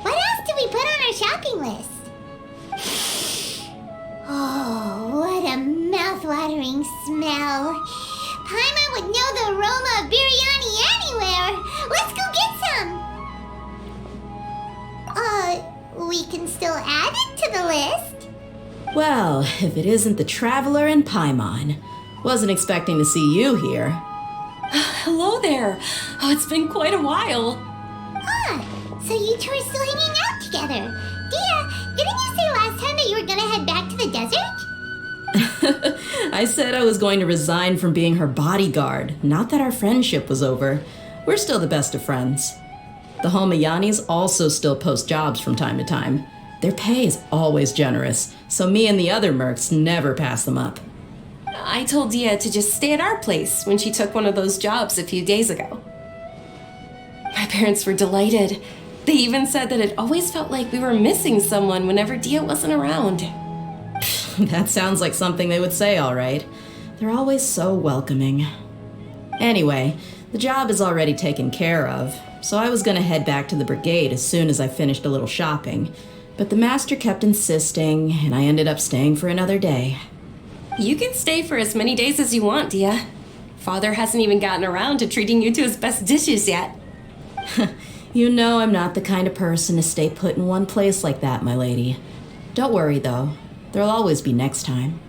What else did we put on our shopping list? Oh, what a mouth-watering smell. Paimon would know the aroma of biryani anywhere. Let's go get some. We can still add it to the list. Well, if it isn't the Traveler and Paimon. Wasn't expecting to see you here. Hello there. Oh, it's been quite a while. So you two are still hanging out together. Deyha, didn't you say last time that you were gonna head back to the desert? I said I was going to resign from being her bodyguard, not that our friendship was over. We're still the best of friends. The Homayanis also still post jobs from time to time. Their pay is always generous, so me and the other mercs never pass them up. I told Deyha to just stay at our place when she took one of those jobs a few days ago. My parents were delighted. They even said that it always felt like we were missing someone whenever Deyha wasn't around. That sounds like something they would say, all right. They're always so welcoming. Anyway, the job is already taken care of, so I was gonna head back to the brigade as soon as I finished a little shopping. But the master kept insisting, and I ended up staying for another day. You can stay for as many days as you want, Deyha. Father hasn't even gotten around to treating you to his best dishes yet. You know I'm not the kind of person to stay put in one place like that, my lady. Don't worry, though. There'll always be next time.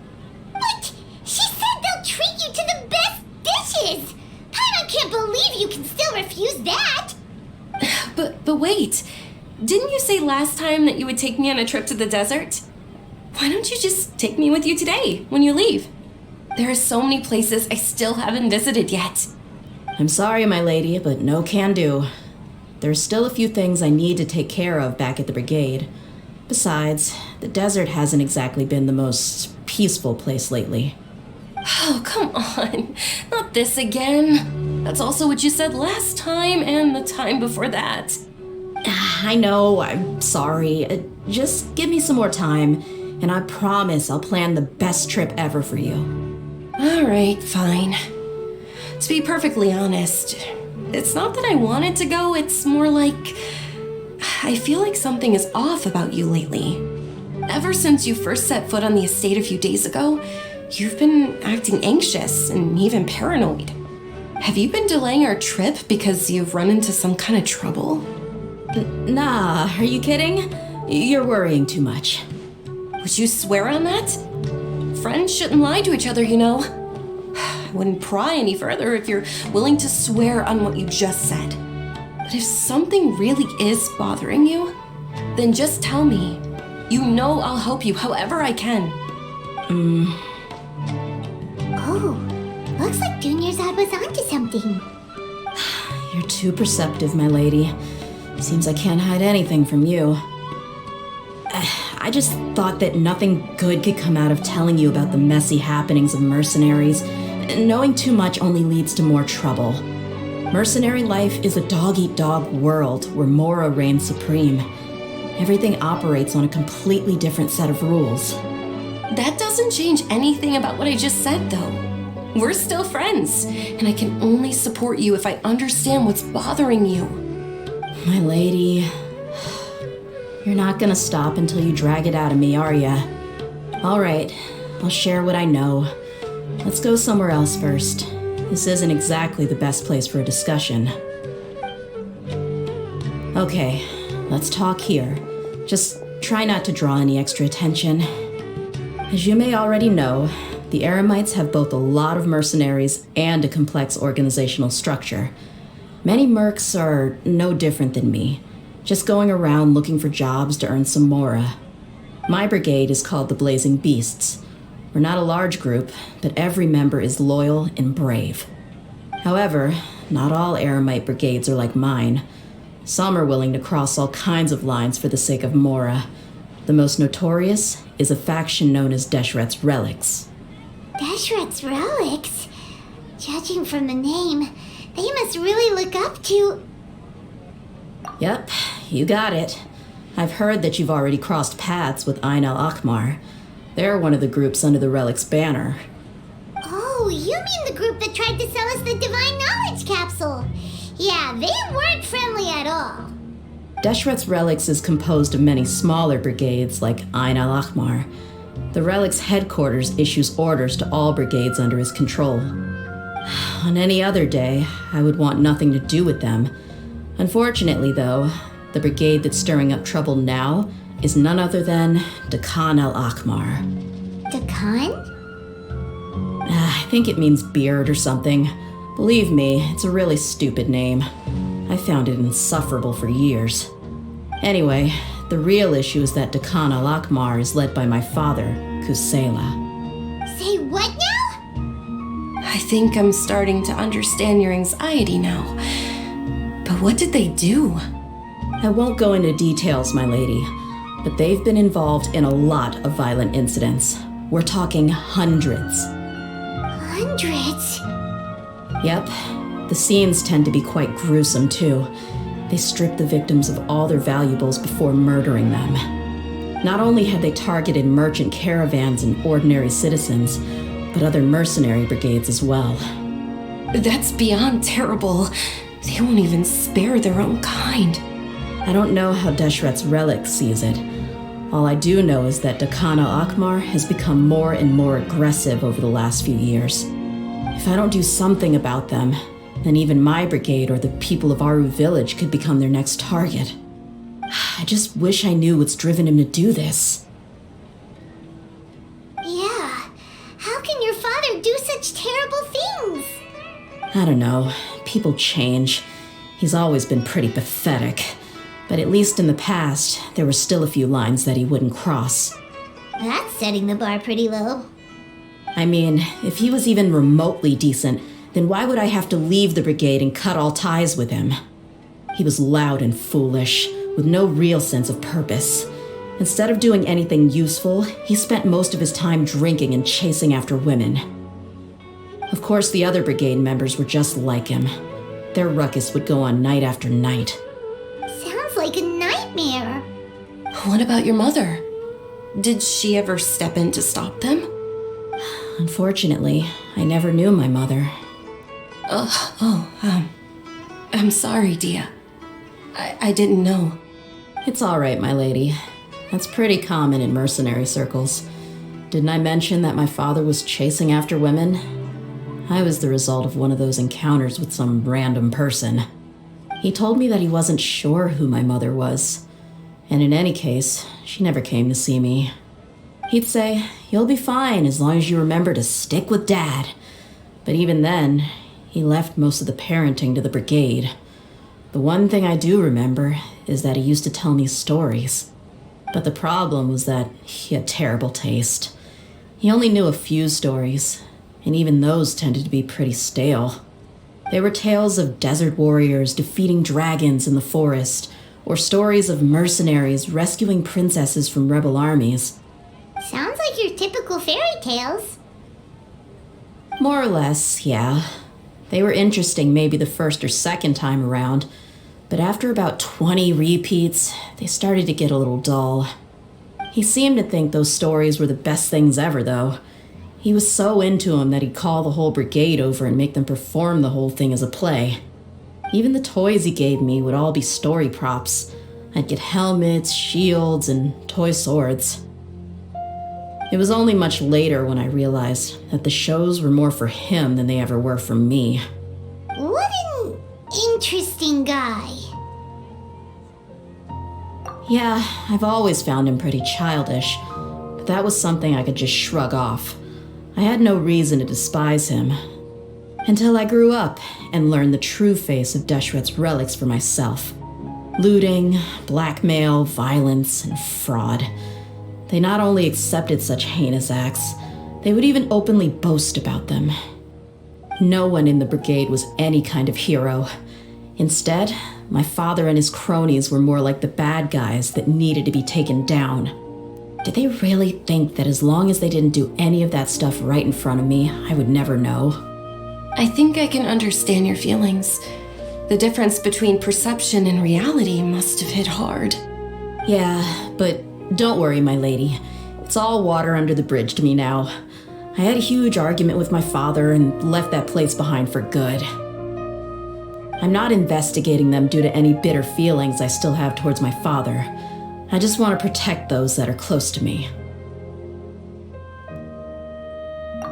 What? She said they'll treat you to the best dishes! Paimon can't believe you can still refuse that! But wait. Didn't you say last time that you would take me on a trip to the desert? Why don't you just take me with you today, when you leave? There are so many places I still haven't visited yet. I'm sorry, my lady, but no can do. There's still a few things I need to take care of back at the brigade. Besides, the desert hasn't exactly been the most peaceful place lately. Oh, come on. Not this again. That's also what you said last time and the time before that. I know, I'm sorry. Just give me some more time, and I promise I'll plan the best trip ever for you. All right, fine. To be perfectly honest, it's not that I wanted to go, it's more like I feel like something is off about you lately. Ever since you first set foot on the estate a few days ago, you've been acting anxious and even paranoid. Have you been delaying our trip because you've run into some kind of trouble? Nah, are you kidding? You're worrying too much. Would you swear on that? Friends shouldn't lie to each other, you know. I wouldn't pry any further if you're willing to swear on what you just said. But if something really is bothering you, then just tell me. You know I'll help you however I can. Oh, looks like Junior Zod was onto something. You're too perceptive, my lady. Seems I can't hide anything from you. I just thought that nothing good could come out of telling you about the messy happenings of mercenaries. Knowing too much only leads to more trouble. Mercenary life is a dog-eat-dog world where Mora reigns supreme. Everything operates on a completely different set of rules. That doesn't change anything about what I just said, though. We're still friends, and I can only support you if I understand what's bothering you. My lady, you're not gonna stop until you drag it out of me, are ya? All right, I'll share what I know. Let's go somewhere else first. This isn't exactly the best place for a discussion. Okay, let's talk here. Just try not to draw any extra attention. As you may already know, the Eremites have both a lot of mercenaries and a complex organizational structure. Many mercs are no different than me, just going around looking for jobs to earn some mora. My brigade is called the Blazing Beasts. We're not a large group, but every member is loyal and brave. However, not all Eremite brigades are like mine. Some are willing to cross all kinds of lines for the sake of Mora. The most notorious is a faction known as Deshret's Relics. Deshret's Relics? Judging from the name, they must really look up to... Yep, you got it. I've heard that you've already crossed paths with Ain al-Akmar. They're one of the groups under the Relic's banner. Oh, you mean the group that tried to sell us the Divine Knowledge Capsule? Yeah, they weren't friendly at all. Deshret's Relics is composed of many smaller brigades like Ain al-Akmar. The Relic's headquarters issues orders to all brigades under his control. On any other day, I would want nothing to do with them. Unfortunately, though, the brigade that's stirring up trouble now is none other than Dekhan al-Akmar. Dekhan? I think it means beard or something. Believe me, it's a really stupid name. I found it insufferable for years. Anyway, the real issue is that Dekhan al-Akmar is led by my father, Kusela. Say what now? I think I'm starting to understand your anxiety now. But what did they do? I won't go into details, my lady, but they've been involved in a lot of violent incidents. We're talking hundreds. Hundreds? Yep, the scenes tend to be quite gruesome too. They strip the victims of all their valuables before murdering them. Not only had they targeted merchant caravans and ordinary citizens, but other mercenary brigades as well. That's beyond terrible. They won't even spare their own kind. I don't know how Deshret's Relic sees it. All I do know is that Dekhan al-Akmar has become more and more aggressive over the last few years. If I don't do something about them, then even my brigade or the people of Aru village could become their next target. I just wish I knew what's driven him to do this. Yeah. How can your father do such terrible things? I don't know. People change. He's always been pretty pathetic. But at least in the past, there were still a few lines that he wouldn't cross. That's setting the bar pretty low. I mean, if he was even remotely decent, then why would I have to leave the brigade and cut all ties with him? He was loud and foolish, with no real sense of purpose. Instead of doing anything useful, he spent most of his time drinking and chasing after women. Of course, the other brigade members were just like him. Their ruckus would go on night after night. Sounds like a nightmare. What about your mother? Did she ever step in to stop them? Unfortunately, I never knew my mother. I'm sorry, Deyha. I didn't know. It's all right, my lady. That's pretty common in mercenary circles. Didn't I mention that my father was chasing after women? I was the result of one of those encounters with some random person. He told me that he wasn't sure who my mother was. And in any case, she never came to see me. He'd say, "You'll be fine as long as you remember to stick with Dad." But even then, he left most of the parenting to the brigade. The one thing I do remember is that he used to tell me stories. But the problem was that he had terrible taste. He only knew a few stories, and even those tended to be pretty stale. They were tales of desert warriors defeating dragons in the forest, or stories of mercenaries rescuing princesses from rebel armies. Sounds like your typical fairy tales. More or less, yeah. They were interesting maybe the first or second time around, but after about 20 repeats, they started to get a little dull. He seemed to think those stories were the best things ever, though. He was so into them that he'd call the whole brigade over and make them perform the whole thing as a play. Even the toys he gave me would all be story props. I'd get helmets, shields, and toy swords. It was only much later when I realized that the shows were more for him than they ever were for me. What an interesting guy. Yeah, I've always found him pretty childish, but that was something I could just shrug off. I had no reason to despise him. Until I grew up and learned the true face of Deshret's Relics for myself. Looting, blackmail, violence, and fraud. They not only accepted such heinous acts, they would even openly boast about them. No one in the brigade was any kind of hero. Instead, my father and his cronies were more like the bad guys that needed to be taken down. Did they really think that as long as they didn't do any of that stuff right in front of me, I would never know? I think I can understand your feelings. The difference between perception and reality must have hit hard. Yeah, but don't worry, my lady. It's all water under the bridge to me now. I had a huge argument with my father and left that place behind for good. I'm not investigating them due to any bitter feelings I still have towards my father. I just want to protect those that are close to me.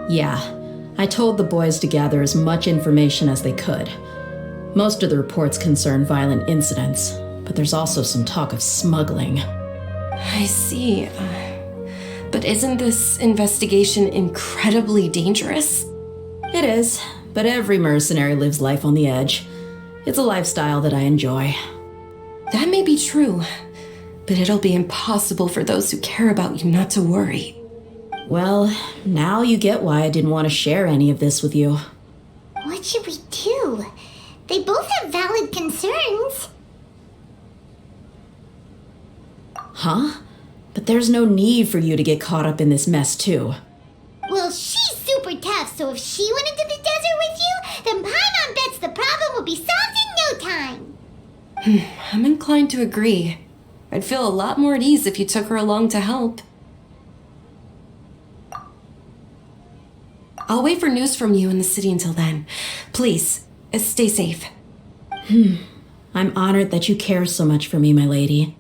Yeah, I told the boys to gather as much information as they could. Most of the reports concern violent incidents, but there's also some talk of smuggling. I see. But isn't this investigation incredibly dangerous? It is, but every mercenary lives life on the edge. It's a lifestyle that I enjoy. That may be true, but it'll be impossible for those who care about you not to worry. Well, now you get why I didn't want to share any of this with you. What should we do? They both have valid concerns. Huh? But there's no need for you to get caught up in this mess, too. Well, she's super tough, so if she went into the desert with you, then Paimon bets the problem will be solved in no time. I'm inclined to agree. I'd feel a lot more at ease if you took her along to help. I'll wait for news from you in the city until then. Please, stay safe. I'm honored that you care so much for me, my lady.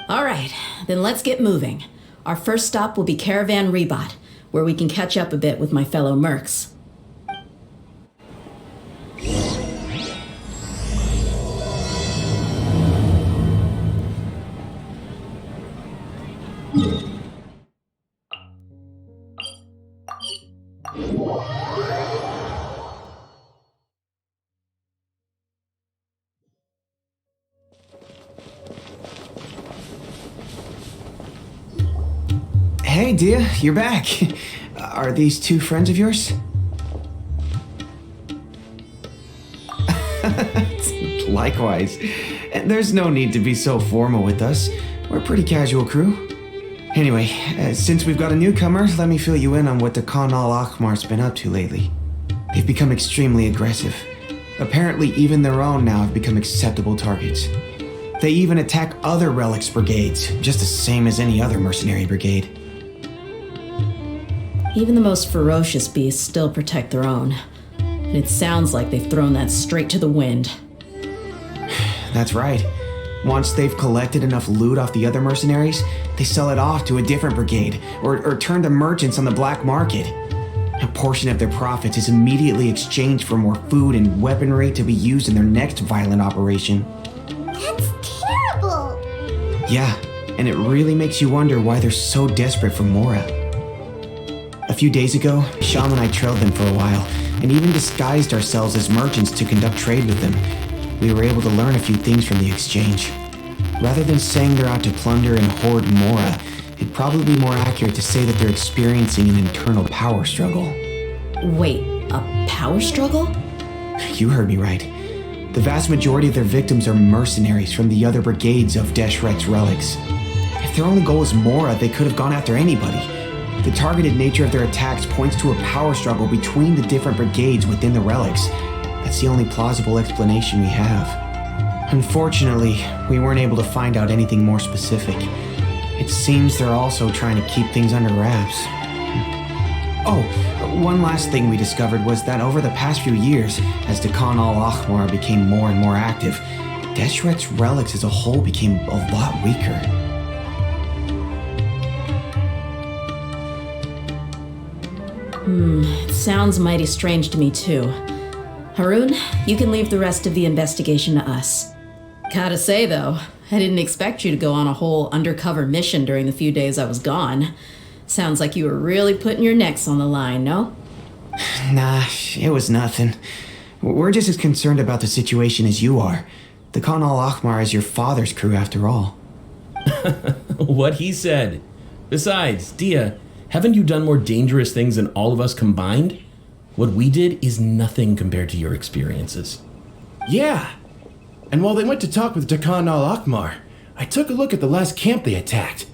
All right, then let's get moving. Our first stop will be Caravan Rebot, where we can catch up a bit with my fellow mercs. Hey, Deyha, you're back. Are these two friends of yours? Likewise. There's no need to be so formal with us. We're a pretty casual crew. Anyway, since we've got a newcomer, let me fill you in on what the Khan al-Ahmar's been up to lately. They've become extremely aggressive. Apparently, even their own now have become acceptable targets. They even attack other relics brigades, just the same as any other mercenary brigade. Even the most ferocious beasts still protect their own. And it sounds like they've thrown that straight to the wind. That's right. Once they've collected enough loot off the other mercenaries, they sell it off to a different brigade, or turn to merchants on the black market. A portion of their profits is immediately exchanged for more food and weaponry to be used in their next violent operation. That's terrible. Yeah, and it really makes you wonder why they're so desperate for Mora. A few days ago, Sham and I trailed them for a while, and even disguised ourselves as merchants to conduct trade with them. We were able to learn a few things from the exchange. Rather than saying they're out to plunder and hoard Mora, it'd probably be more accurate to say that they're experiencing an internal power struggle. Wait, a power struggle? You heard me right. The vast majority of their victims are mercenaries from the other brigades of Deshret's relics. If their only goal is Mora, they could have gone after anybody. The targeted nature of their attacks points to a power struggle between the different brigades within the relics. That's the only plausible explanation we have. Unfortunately, we weren't able to find out anything more specific. It seems they're also trying to keep things under wraps. Oh, one last thing we discovered was that over the past few years, as the Khan al-Ahmar became more and more active, Deshret's relics as a whole became a lot weaker. It sounds mighty strange to me, too. Haroon, you can leave the rest of the investigation to us. Gotta say, though, I didn't expect you to go on a whole undercover mission during the few days I was gone. Sounds like you were really putting your necks on the line, no? Nah, it was nothing. We're just as concerned about the situation as you are. The Khan al-Ahmar is your father's crew, after all. What he said. Besides, Deyha, haven't you done more dangerous things than all of us combined? What we did is nothing compared to your experiences. Yeah. And while they went to talk with Dakan al-Akmar, I took a look at the last camp they attacked.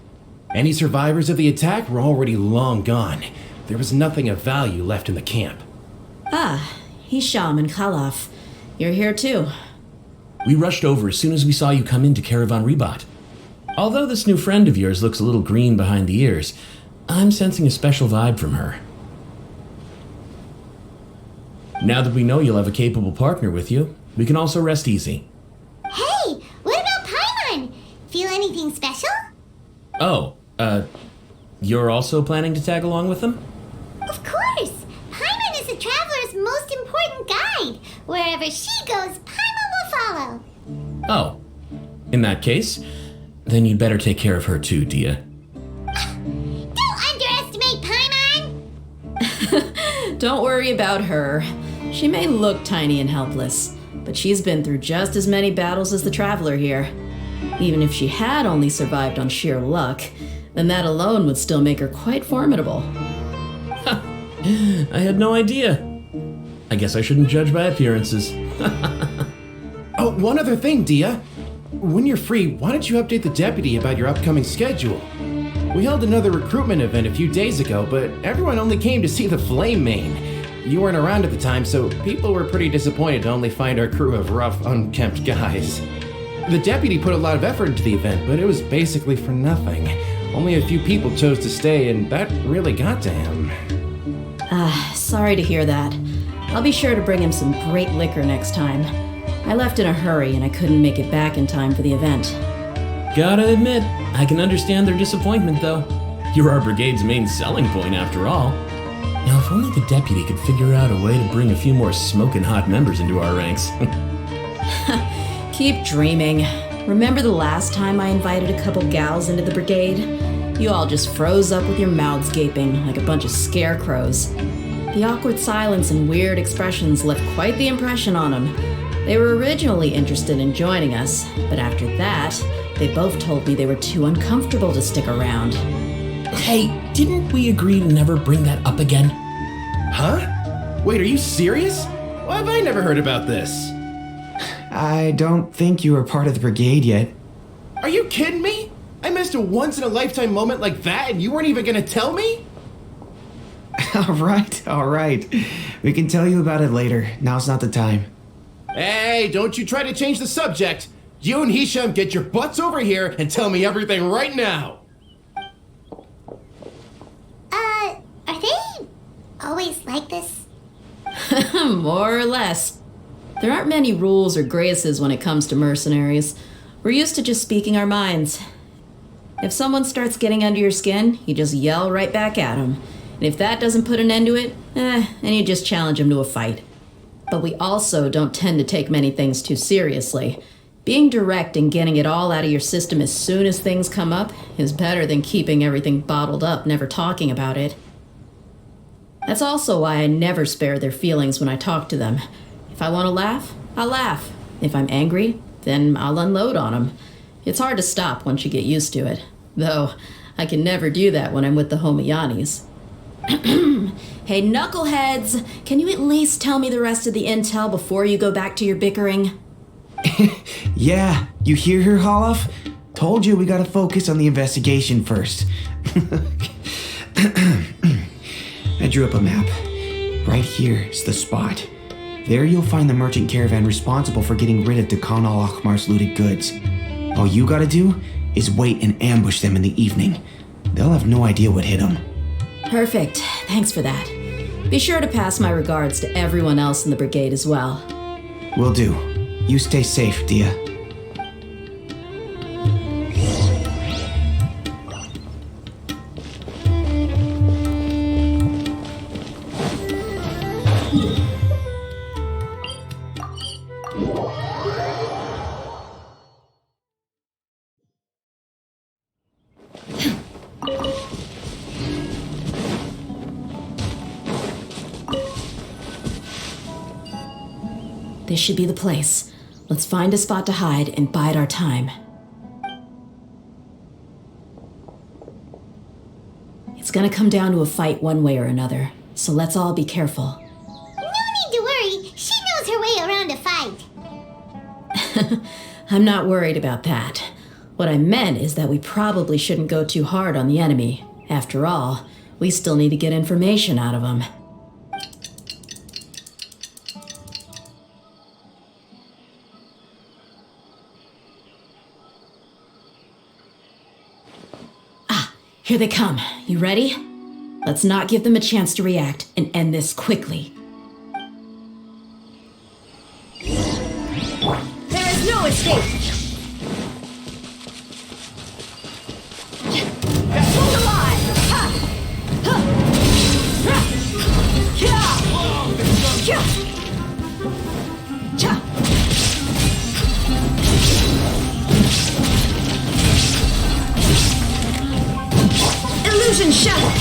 Any survivors of the attack were already long gone. There was nothing of value left in the camp. Ah, Hisham and Khalaf. You're here too. We rushed over as soon as we saw you come into Caravan Ribat. Although this new friend of yours looks a little green behind the ears, I'm sensing a special vibe from her. Now that we know you'll have a capable partner with you, we can also rest easy. Hey, what about Paimon? Feel anything special? Oh, you're also planning to tag along with them? Of course! Paimon is the traveler's most important guide. Wherever she goes, Paimon will follow. Oh, in that case, then you'd better take care of her too, Deyha. Don't underestimate Paimon! Don't worry about her. She may look tiny and helpless, but she's been through just as many battles as the traveler here. Even if she had only survived on sheer luck, then that alone would still make her quite formidable. I had no idea. I guess I shouldn't judge by appearances. Oh, one other thing, Deyha. When you're free, why don't you update the deputy about your upcoming schedule? We held another recruitment event a few days ago, but everyone only came to see the Flame Main. You weren't around at the time, so people were pretty disappointed to only find our crew of rough, unkempt guys. The deputy put a lot of effort into the event, but it was basically for nothing. Only a few people chose to stay, and that really got to him. Sorry to hear that. I'll be sure to bring him some great liquor next time. I left in a hurry and I couldn't make it back in time for the event. Gotta admit, I can understand their disappointment though. You're our brigade's main selling point after all. Now if only the deputy could figure out a way to bring a few more smoking hot members into our ranks. Keep dreaming. Remember the last time I invited a couple gals into the brigade? You all just froze up with your mouths gaping like a bunch of scarecrows. The awkward silence and weird expressions left quite the impression on them. They were originally interested in joining us, but after that, they both told me they were too uncomfortable to stick around. Hey, didn't we agree to never bring that up again? Huh? Wait, are you serious? Why have I never heard about this? I don't think you were part of the brigade yet. Are you kidding me? I missed a once-in-a-lifetime moment like that and you weren't even gonna tell me? All right. We can tell you about it later. Now's not the time. Hey, don't you try to change the subject. You and Hisham get your butts over here and tell me everything right now. Are they always like this? More or less. There aren't many rules or graces when it comes to mercenaries. We're used to just speaking our minds. If someone starts getting under your skin, you just yell right back at them. And if that doesn't put an end to it, then you just challenge them to a fight. But we also don't tend to take many things too seriously. Being direct and getting it all out of your system as soon as things come up is better than keeping everything bottled up, never talking about it. That's also why I never spare their feelings when I talk to them. If I want to laugh, I'll laugh. If I'm angry, then I'll unload on them. It's hard to stop once you get used to it. Though, I can never do that when I'm with the Homiyanis. Hey, knuckleheads! Can you at least tell me the rest of the intel before you go back to your bickering? Yeah, you hear her, Khalaf? Told you we gotta focus on the investigation first. I drew up a map. Right here is the spot. There you'll find the merchant caravan responsible for getting rid of Dakan al-Akmar's looted goods. All you gotta do is wait and ambush them in the evening. They'll have no idea what hit them. Perfect. Thanks for that. Be sure to pass my regards to everyone else in the brigade as well. Will do. You stay safe, Deyha. This should be the place. Let's find a spot to hide and bide our time. It's gonna come down to a fight one way or another, so let's all be careful. No need to worry. She knows her way around a fight. I'm not worried about that. What I meant is that we probably shouldn't go too hard on the enemy. After all, we still need to get information out of them. Here they come. You ready? Let's not give them a chance to react and end this quickly. There is no escape! Hold alive! Ha! Ha! Ha! Kia! Kia! Cha! Illusion shadow!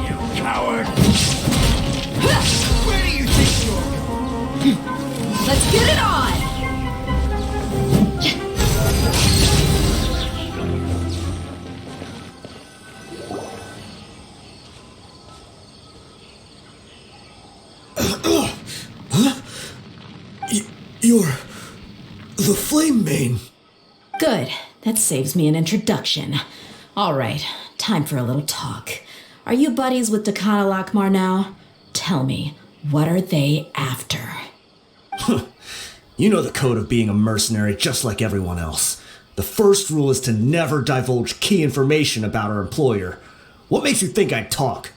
You coward! Where do you think you're going? Let's get it on! You're the Flame Mane. Good. That saves me an introduction. All right, time for a little talk. Are you buddies with Dekana Lakmar now? Tell me, what are they after? You know the code of being a mercenary just like everyone else. The first rule is to never divulge key information about our employer. What makes you think I'd talk?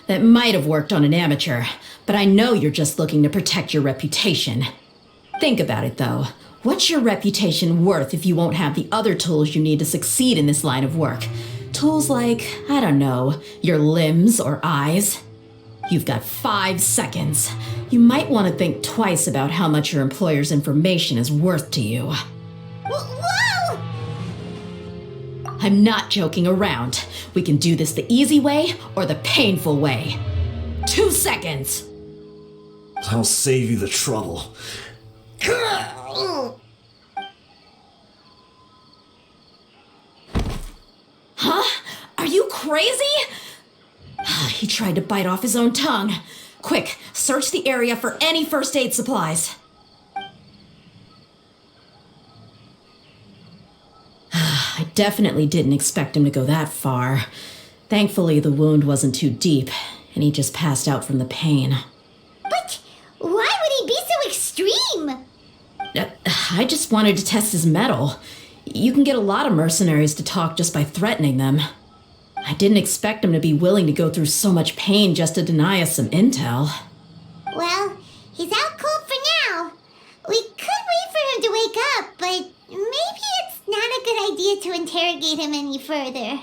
That might have worked on an amateur, but I know you're just looking to protect your reputation. Think about it, though. What's your reputation worth if you won't have the other tools you need to succeed in this line of work? Tools like, I don't know, your limbs or eyes? You've got 5 seconds. You might want to think twice about how much your employer's information is worth to you. Whoa! I'm not joking around. We can do this the easy way or the painful way. 2 seconds! I'll save you the trouble. Huh? Are you crazy? He tried to bite off his own tongue. Quick, search the area for any first aid supplies. I definitely didn't expect him to go that far. Thankfully, the wound wasn't too deep, and he just passed out from the pain. But why would he be so extreme? I just wanted to test his mettle. You can get a lot of mercenaries to talk just by threatening them. I didn't expect him to be willing to go through so much pain just to deny us some intel. Well, he's out cold for now. We could wait for him to wake up, but maybe it's not a good idea to interrogate him any further.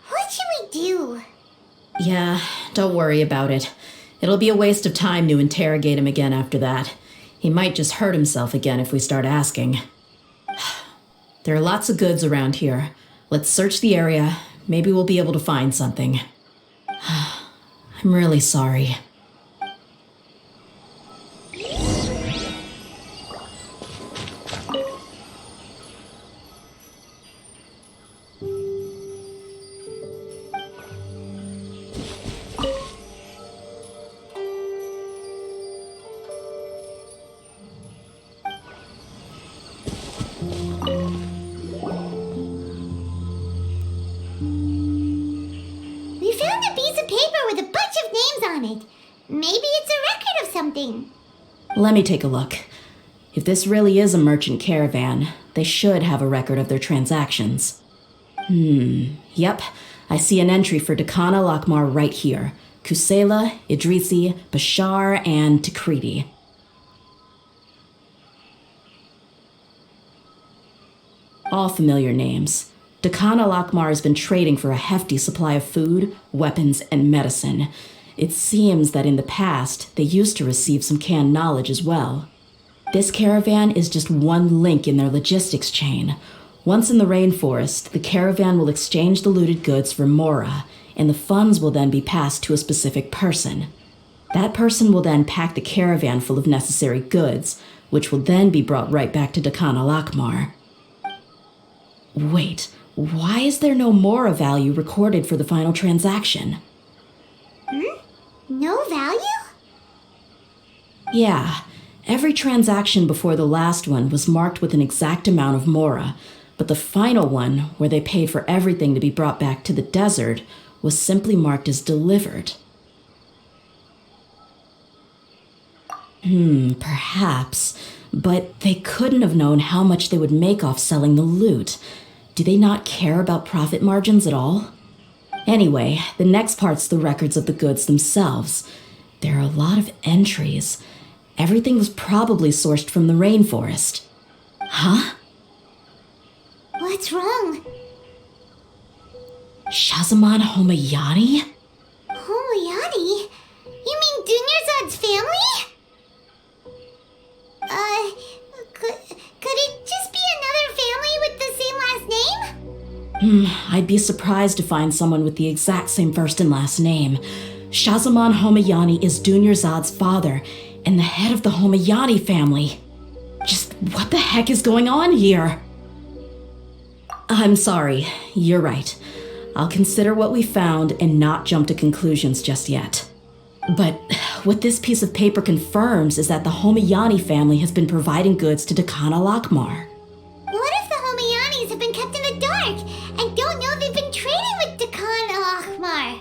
What should we do? Yeah, don't worry about it. It'll be a waste of time to interrogate him again after that. He might just hurt himself again if we start asking. There are lots of goods around here. Let's search the area. Maybe we'll be able to find something. I'm really sorry. We found a piece of paper with a bunch of names on it. Maybe it's a record of something. Let me take a look. If this really is a merchant caravan, they should have a record of their transactions. Yep. I see an entry for Dekana Lakmar right here. Kusela, Idrisi, Bashar, and Takriti. All familiar names. Dekana Lakmar has been trading for a hefty supply of food, weapons, and medicine. It seems that in the past, they used to receive some canned knowledge as well. This caravan is just one link in their logistics chain. Once in the rainforest, the caravan will exchange the looted goods for mora, and the funds will then be passed to a specific person. That person will then pack the caravan full of necessary goods, which will then be brought right back to Dekana Lakmar. Wait, why is there no Mora value recorded for the final transaction? No value? Yeah, every transaction before the last one was marked with an exact amount of Mora, but the final one, where they paid for everything to be brought back to the desert, was simply marked as delivered. Perhaps, but they couldn't have known how much they would make off selling the loot. Do they not care about profit margins at all? Anyway, the next part's the records of the goods themselves. There are a lot of entries. Everything was probably sourced from the rainforest. Huh? What's wrong? Shazamon Homayani? Homayani? You mean Dunyarzad's family? Could it just be another family with the same last name? I'd be surprised to find someone with the exact same first and last name. Shazamon Homayani is Dunyarzad's father and the head of the Homayani family. Just what the heck is going on here? I'm sorry, you're right. I'll consider what we found and not jump to conclusions just yet. But what this piece of paper confirms is that the Homayani family has been providing goods to Dekana Lakmar. What if the Homayanis have been kept in the dark and don't know they've been trading with Dekana Lakmar?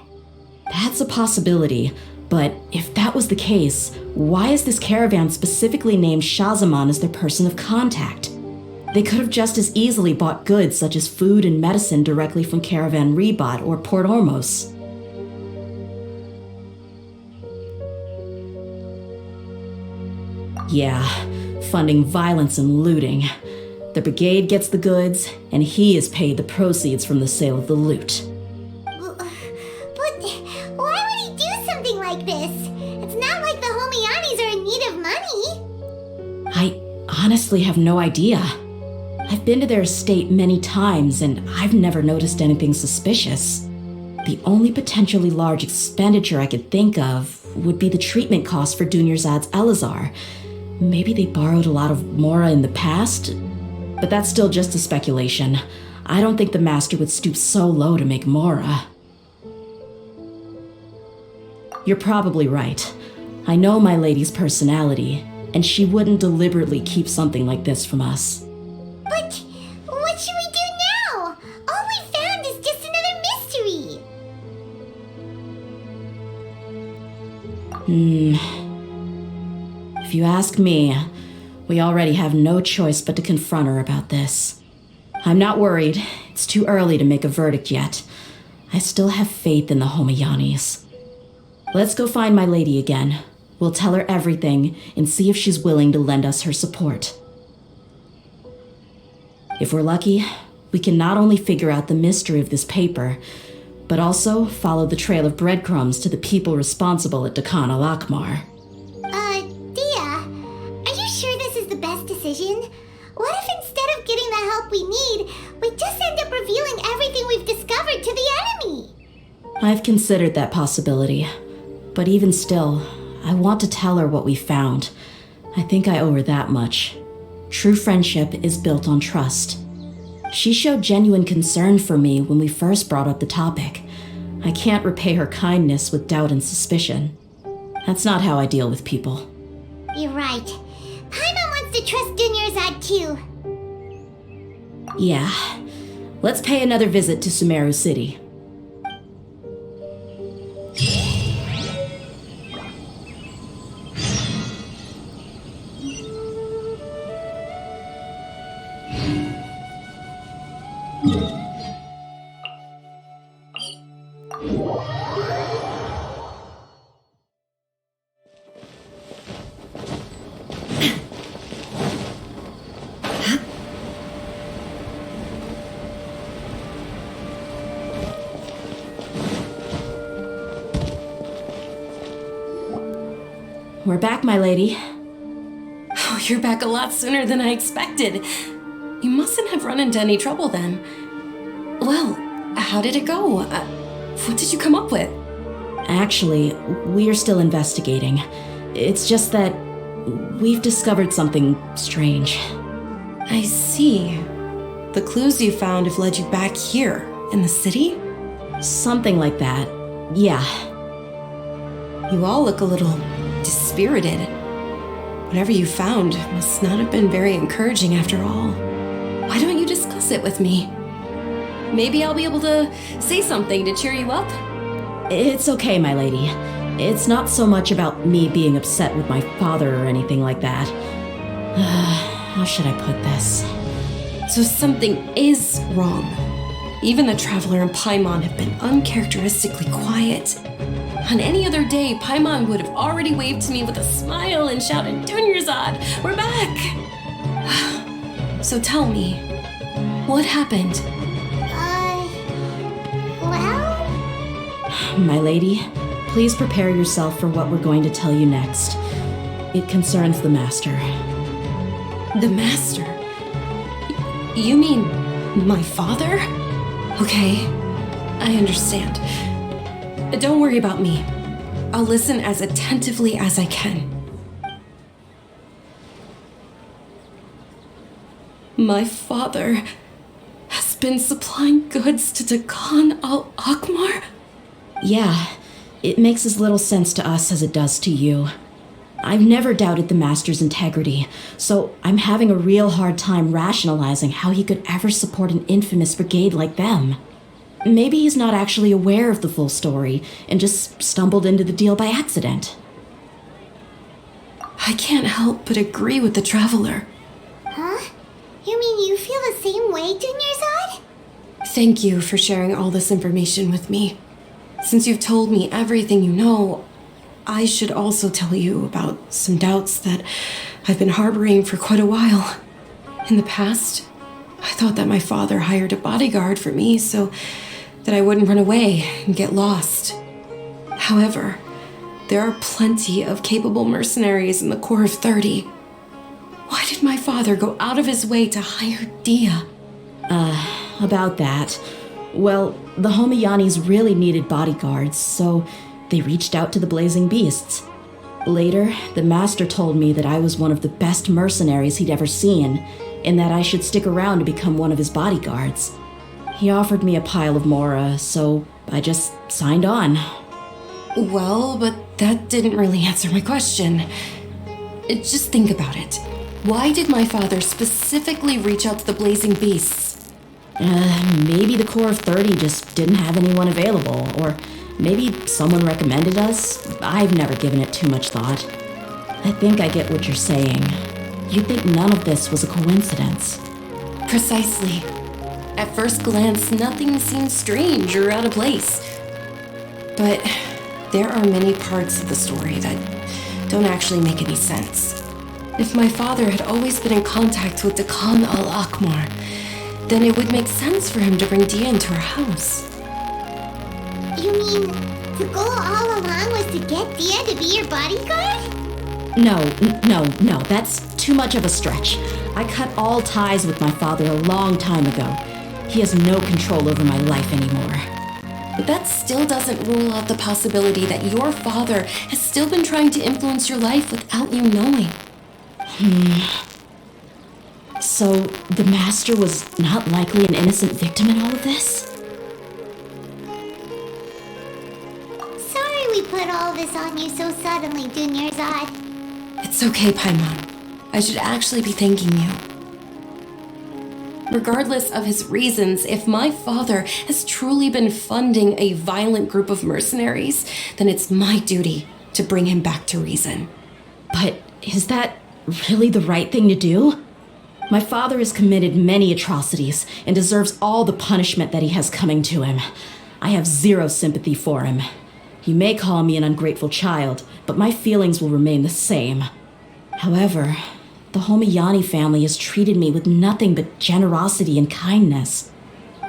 That's a possibility, but if that was the case, why is this caravan specifically named Shazamon as their person of contact? They could have just as easily bought goods such as food and medicine directly from Caravan Rebat or Port Ormos. Yeah, funding violence and looting. The brigade gets the goods, and he is paid the proceeds from the sale of the loot. But why would he do something like this? It's not like the Homayanis are in need of money. I honestly have no idea. I've been to their estate many times, and I've never noticed anything suspicious. The only potentially large expenditure I could think of would be the treatment costs for Dunyarzad's Elazar. Maybe they borrowed a lot of Mora in the past, but that's still just a speculation. I don't think the master would stoop so low to make Mora. You're probably right. I know my lady's personality, and she wouldn't deliberately keep something like this from us. But what should we do now? All we found is just another mystery. If you ask me, we already have no choice but to confront her about this. I'm not worried. It's too early to make a verdict yet. I still have faith in the Homayanis. Let's go find my lady again. We'll tell her everything and see if she's willing to lend us her support. If we're lucky, we can not only figure out the mystery of this paper, but also follow the trail of breadcrumbs to the people responsible at Dekana Lakmar. Deyha, are you sure this is the best decision? What if instead of getting the help we need, we just end up revealing everything we've discovered to the enemy? I've considered that possibility, but even still, I want to tell her what we found. I think I owe her that much. True friendship is built on trust. She showed genuine concern for me when we first brought up the topic. I can't repay her kindness with doubt and suspicion. That's not how I deal with people. You're right. Paimon wants to trust Dunyarzad too. Yeah. Let's pay another visit to Sumeru City. We're back, my lady. Oh, you're back a lot sooner than I expected. You mustn't have run into any trouble then. Well, how did it go? What did you come up with? Actually, we're still investigating. It's just that we've discovered something strange. I see. The clues you found have led you back here, in the city? Something like that. Yeah. You all look a little dispirited. Whatever you found must not have been very encouraging after all. Why don't you discuss it with me? Maybe I'll be able to say something to cheer you up? It's okay, my lady. It's not so much about me being upset with my father or anything like that. How should I put this? So something is wrong. Even the Traveler and Paimon have been uncharacteristically quiet. On any other day, Paimon would have already waved to me with a smile and shouted, "Dunyarzad, we're back!" So tell me, what happened? Well? My lady, please prepare yourself for what we're going to tell you next. It concerns the Master. The Master? You mean my father? Okay, I understand. Don't worry about me. I'll listen as attentively as I can. My father has been supplying goods to Dakan al-Akmar? Yeah, it makes as little sense to us as it does to you. I've never doubted the Master's integrity, so I'm having a real hard time rationalizing how he could ever support an infamous brigade like them. Maybe he's not actually aware of the full story and just stumbled into the deal by accident. I can't help but agree with the Traveler. Huh? You mean you feel the same way, Dunyarzad? Thank you for sharing all this information with me. Since you've told me everything you know, I should also tell you about some doubts that I've been harboring for quite a while. In the past, I thought that my father hired a bodyguard for me so that I wouldn't run away and get lost. However, there are plenty of capable mercenaries in the Corps of 30. Why did my father go out of his way to hire Deyha? About that. Well, the Homiyanis really needed bodyguards, so they reached out to the Blazing Beasts. Later, the Master told me that I was one of the best mercenaries he'd ever seen, and that I should stick around to become one of his bodyguards. He offered me a pile of mora, so I just signed on. Well, but that didn't really answer my question. Just think about it. Why did my father specifically reach out to the Blazing Beasts? Maybe the Corps of 30 just didn't have anyone available, or maybe someone recommended us. I've never given it too much thought. I think I get what you're saying. You'd think none of this was a coincidence. Precisely. At first glance, nothing seems strange or out of place. But there are many parts of the story that don't actually make any sense. If my father had always been in contact with Dakan al-Akmar, then it would make sense for him to bring Deyha into our house. You mean the goal all along was to get Deyha to be your bodyguard? No, that's too much of a stretch. I cut all ties with my father a long time ago. He has no control over my life anymore. But that still doesn't rule out the possibility that your father has still been trying to influence your life without you knowing. So, the Master was not likely an innocent victim in all of this? Sorry we put all this on you so suddenly, Dunyarzad. It's okay, Paimon. I should actually be thanking you. Regardless of his reasons, if my father has truly been funding a violent group of mercenaries, then it's my duty to bring him back to reason. But is that really the right thing to do? My father has committed many atrocities and deserves all the punishment that he has coming to him. I have zero sympathy for him. You may call me an ungrateful child, but my feelings will remain the same. However, the Homiyani family has treated me with nothing but generosity and kindness.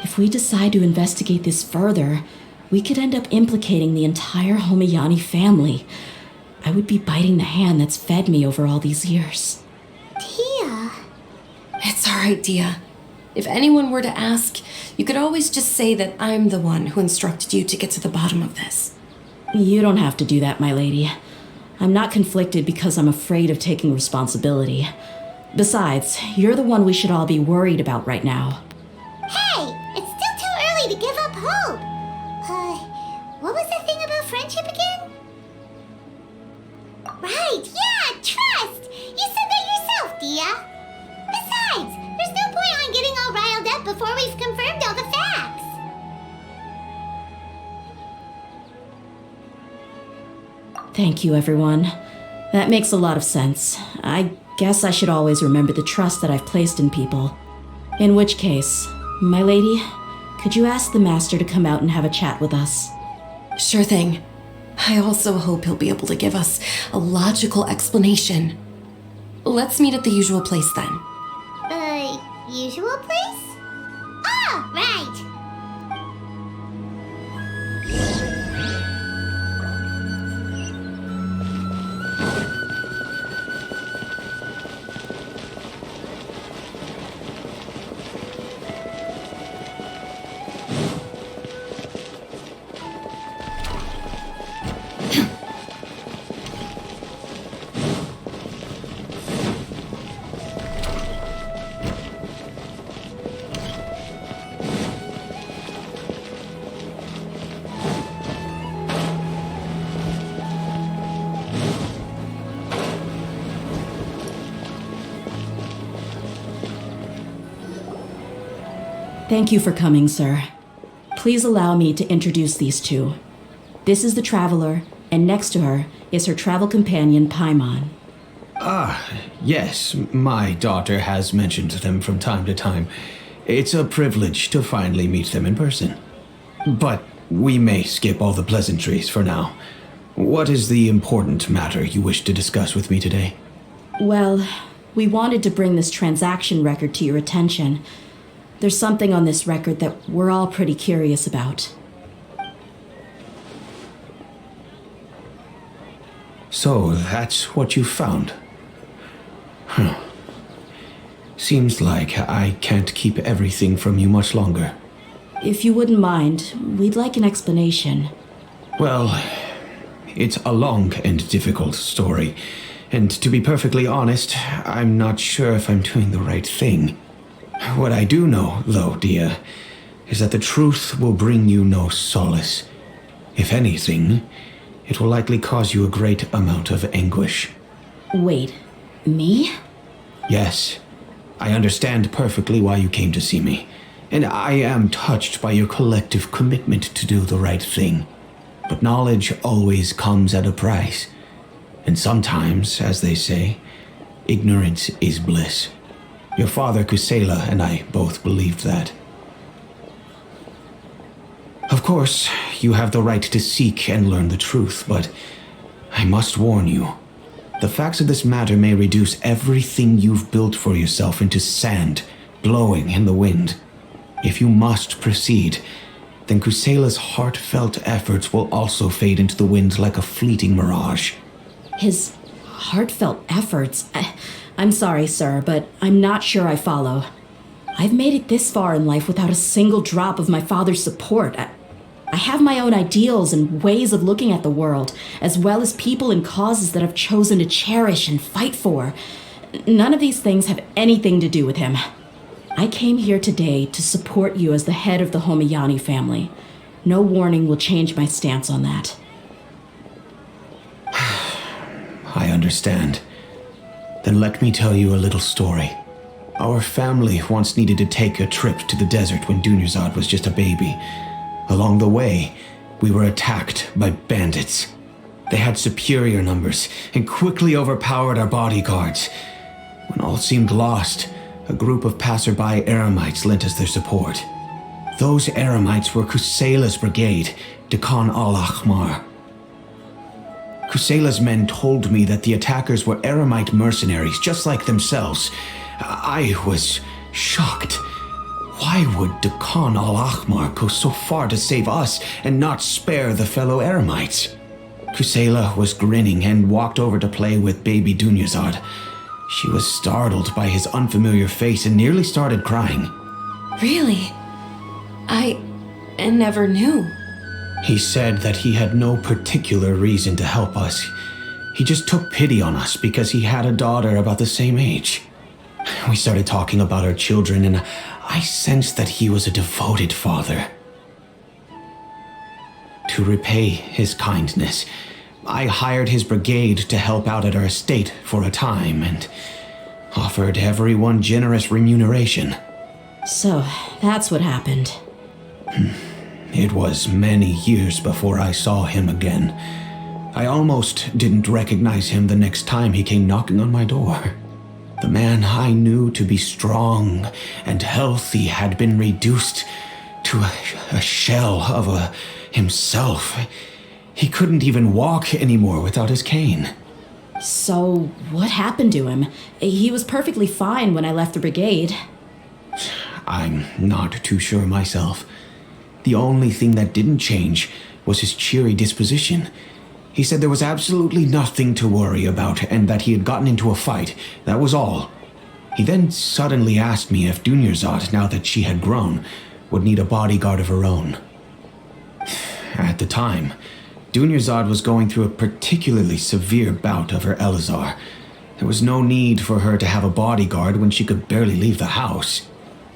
If we decide to investigate this further, we could end up implicating the entire Homiyani family. I would be biting the hand that's fed me over all these years. Deyha. It's all right, Deyha. If anyone were to ask, you could always just say that I'm the one who instructed you to get to the bottom of this. You don't have to do that, my lady. I'm not conflicted because I'm afraid of taking responsibility. Besides, you're the one we should all be worried about right now. silly to give up hope. What was the thing about friendship again? Right, yeah, trust! You said that yourself, Deyha. Besides, there's no point on getting all riled up before we've confirmed all the facts. Thank you, everyone. That makes a lot of sense. I guess I should always remember the trust that I've placed in people. In which case, my lady, could you ask the master to come out and have a chat with us? Sure thing. I also hope he'll be able to give us a logical explanation. Let's meet at the usual place then. Usual place? Ah, right. Thank you for coming, sir. Please allow me to introduce these two. This is the traveler, and next to her is her travel companion, Paimon. Yes, my daughter has mentioned them from time to time. It's a privilege to finally meet them in person. But we may skip all the pleasantries for now. What is the important matter you wish to discuss with me today? Well, we wanted to bring this transaction record to your attention. There's something on this record that we're all pretty curious about. So that's what you found? Seems like I can't keep everything from you much longer. If you wouldn't mind, we'd like an explanation. Well, it's a long and difficult story. And to be perfectly honest, I'm not sure if I'm doing the right thing. What I do know, though, Deyha, is that the truth will bring you no solace. If anything, it will likely cause you a great amount of anguish. Wait, me? Yes, I understand perfectly why you came to see me, and I am touched by your collective commitment to do the right thing. But knowledge always comes at a price, and sometimes, as they say, ignorance is bliss. Your father, Kusela, and I both believed that. Of course, you have the right to seek and learn the truth, but I must warn you. The facts of this matter may reduce everything you've built for yourself into sand, blowing in the wind. If you must proceed, then Kusela's heartfelt efforts will also fade into the wind like a fleeting mirage. His heartfelt efforts? I'm sorry, sir, but I'm not sure I follow. I've made it this far in life without a single drop of my father's support. I have my own ideals and ways of looking at the world, as well as people and causes that I've chosen to cherish and fight for. None of these things have anything to do with him. I came here today to support you as the head of the Homayani family. No warning will change my stance on that. I understand. Then let me tell you a little story. Our family once needed to take a trip to the desert when Dunyarzad was just a baby. Along the way, we were attacked by bandits. They had superior numbers and quickly overpowered our bodyguards. When all seemed lost, a group of passerby Eremites lent us their support. Those Eremites were Kusela's brigade, Dekhan al-Ahmar. Kusela's men told me that the attackers were Eremite mercenaries, just like themselves. I was shocked. Why would Dekhan al-Ahmar go so far to save us and not spare the fellow Eremites? Kusela was grinning and walked over to play with baby Dunyarzad. She was startled by his unfamiliar face and nearly started crying. Really? I never knew. He said that he had no particular reason to help us. He just took pity on us because he had a daughter about the same age. We started talking about our children, and I sensed that he was a devoted father. To repay his kindness, I hired his brigade to help out at our estate for a time and offered everyone generous remuneration. So, that's what happened. It was many years before I saw him again. I almost didn't recognize him the next time he came knocking on my door. The man I knew to be strong and healthy had been reduced to a shell of himself. He couldn't even walk anymore without his cane. So, what happened to him? He was perfectly fine when I left the brigade. I'm not too sure myself. The only thing that didn't change was his cheery disposition. He said there was absolutely nothing to worry about and that he had gotten into a fight. That was all. He then suddenly asked me if Dunyarzad, now that she had grown, would need a bodyguard of her own. At the time, Dunyarzad was going through a particularly severe bout of her Elazar. There was no need for her to have a bodyguard when she could barely leave the house.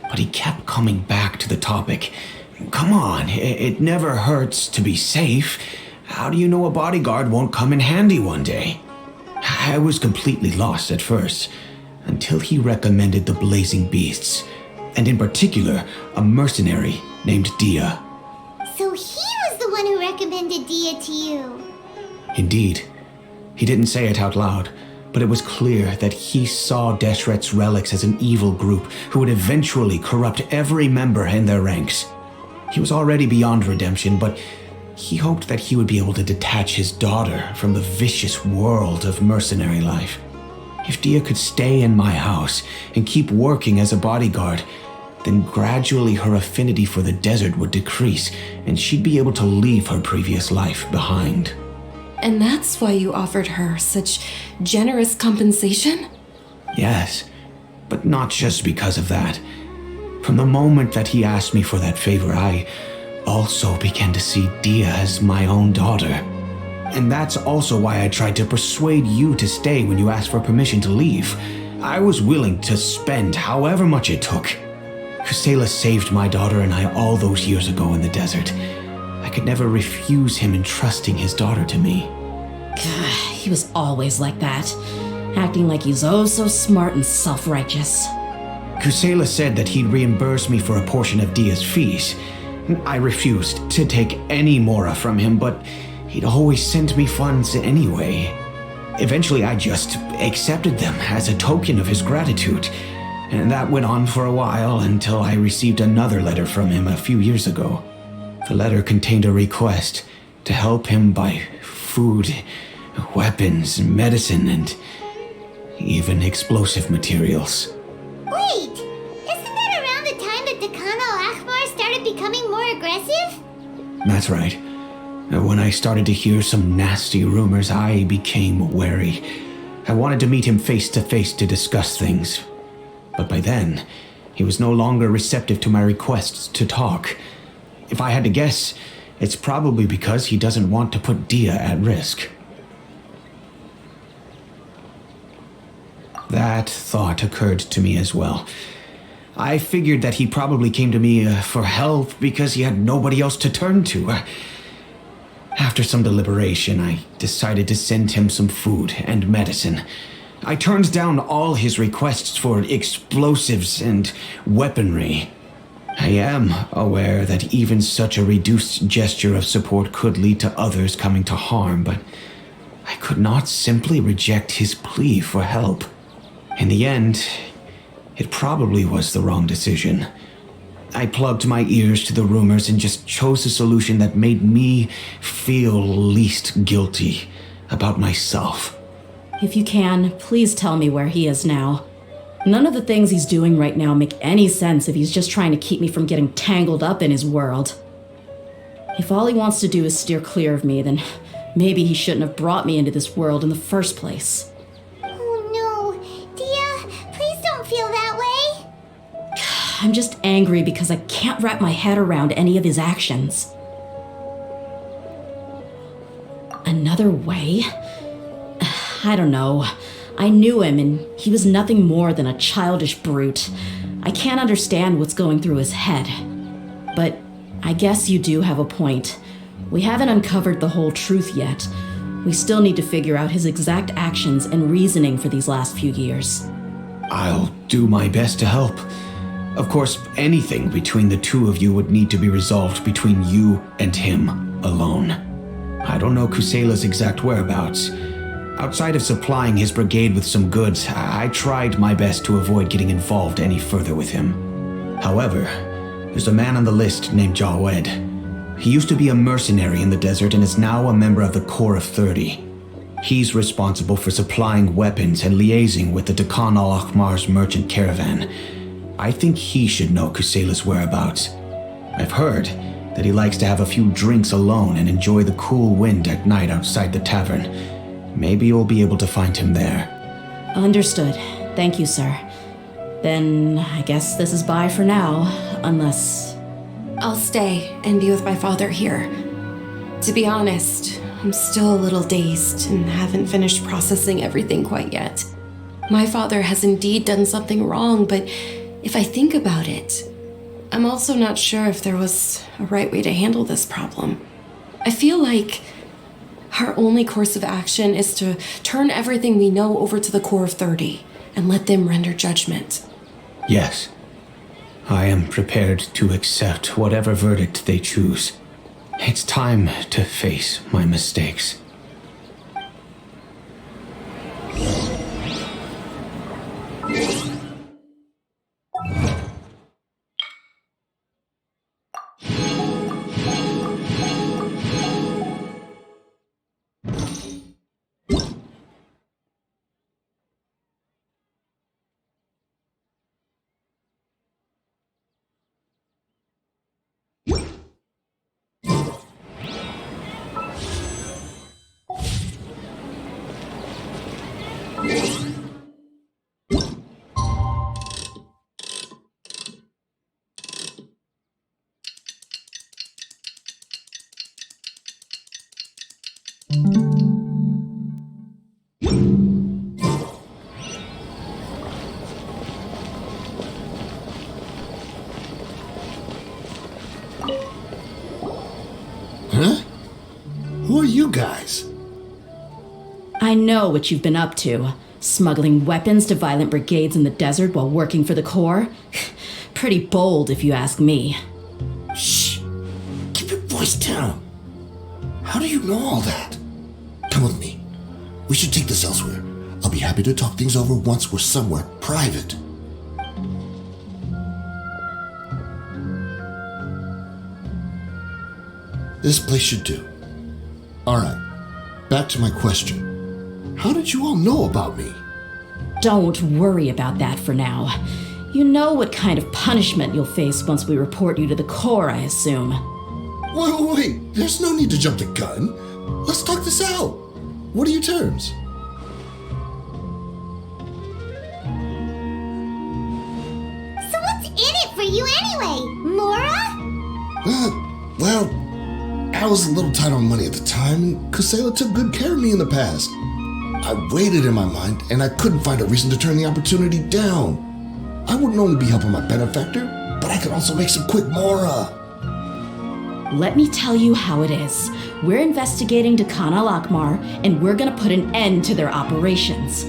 But he kept coming back to the topic. Come on, it never hurts to be safe. How do you know a bodyguard won't come in handy one day? I was completely lost at first, until he recommended the Blazing Beasts, and in particular, a mercenary named Deyha. So he was the one who recommended Deyha to you. Indeed. He didn't say it out loud, but it was clear that he saw Deshret's relics as an evil group who would eventually corrupt every member in their ranks. He was already beyond redemption, but he hoped that he would be able to detach his daughter from the vicious world of mercenary life. If Deyha could stay in my house and keep working as a bodyguard, then gradually her affinity for the desert would decrease and she'd be able to leave her previous life behind. And that's why you offered her such generous compensation? Yes, but not just because of that. From the moment that he asked me for that favor, I also began to see Deyha as my own daughter. And that's also why I tried to persuade you to stay when you asked for permission to leave. I was willing to spend however much it took. Kusela saved my daughter and I all those years ago in the desert. I could never refuse him entrusting his daughter to me. He was always like that, acting like he's oh so smart and self-righteous. Kusela said that he'd reimburse me for a portion of Deyha's fees. I refused to take any mora from him, but he'd always sent me funds anyway. Eventually, I just accepted them as a token of his gratitude, and that went on for a while until I received another letter from him a few years ago. The letter contained a request to help him buy food, weapons, medicine, and even explosive materials. Wait, isn't that around the time that Dekhan al-Ahmar started becoming more aggressive? That's right. When I started to hear some nasty rumors, I became wary. I wanted to meet him face to face to discuss things. But by then, he was no longer receptive to my requests to talk. If I had to guess, it's probably because he doesn't want to put Deyha at risk. That thought occurred to me as well. I figured that he probably came to me for help because he had nobody else to turn to. After some deliberation, I decided to send him some food and medicine. I turned down all his requests for explosives and weaponry. I am aware that even such a reduced gesture of support could lead to others coming to harm, but I could not simply reject his plea for help. In the end, it probably was the wrong decision. I plugged my ears to the rumors and just chose a solution that made me feel least guilty about myself. If you can, please tell me where he is now. None of the things he's doing right now make any sense if he's just trying to keep me from getting tangled up in his world. If all he wants to do is steer clear of me, then maybe he shouldn't have brought me into this world in the first place. Oh no, Deyha, please don't feel that way. I'm just angry because I can't wrap my head around any of his actions. Another way? I don't know. I knew him, and he was nothing more than a childish brute. I can't understand what's going through his head. But I guess you do have a point. We haven't uncovered the whole truth yet. We still need to figure out his exact actions and reasoning for these last few years. I'll do my best to help. Of course, anything between the two of you would need to be resolved between you and him alone. I don't know Kusela's exact whereabouts. Outside of supplying his brigade with some goods, I tried my best to avoid getting involved any further with him. However, there's a man on the list named Jawed. He used to be a mercenary in the desert and is now a member of the Corps of 30. He's responsible for supplying weapons and liaising with the Dekhan al-Akhmar's merchant caravan. I think he should know Kusela's whereabouts. I've heard that he likes to have a few drinks alone and enjoy the cool wind at night outside the tavern. Maybe you'll be able to find him there. Understood. Thank you, sir. Then I guess this is bye for now, unless... I'll stay and be with my father here. To be honest, I'm still a little dazed and haven't finished processing everything quite yet. My father has indeed done something wrong, but if I think about it, I'm also not sure if there was a right way to handle this problem. I feel like our only course of action is to turn everything we know over to the Corps of 30 and let them render judgment. Yes. I am prepared to accept whatever verdict they choose. It's time to face my mistakes. Huh? Who are you guys? I know what you've been up to. Smuggling weapons to violent brigades in the desert while working for the Corps? Pretty bold, if you ask me. Shh. Keep your voice down. How do you know all that? Come with me. We should take this elsewhere. I'll be happy to talk things over once we're somewhere private. This place should do. Alright, back to my question. How did you all know about me? Don't worry about that for now. You know what kind of punishment you'll face once we report you to the Corps, I assume. Wait, there's no need to jump the gun. Let's talk this out. What are your terms? So what's in it for you anyway, Mora? Well, I was a little tight on money at the time, and Kusela took good care of me in the past. I waited in my mind, and I couldn't find a reason to turn the opportunity down. I wouldn't only be helping my benefactor, but I could also make some quick Mora. Let me tell you how it is. We're investigating Dekhan al-Akhmar, and we're gonna put an end to their operations.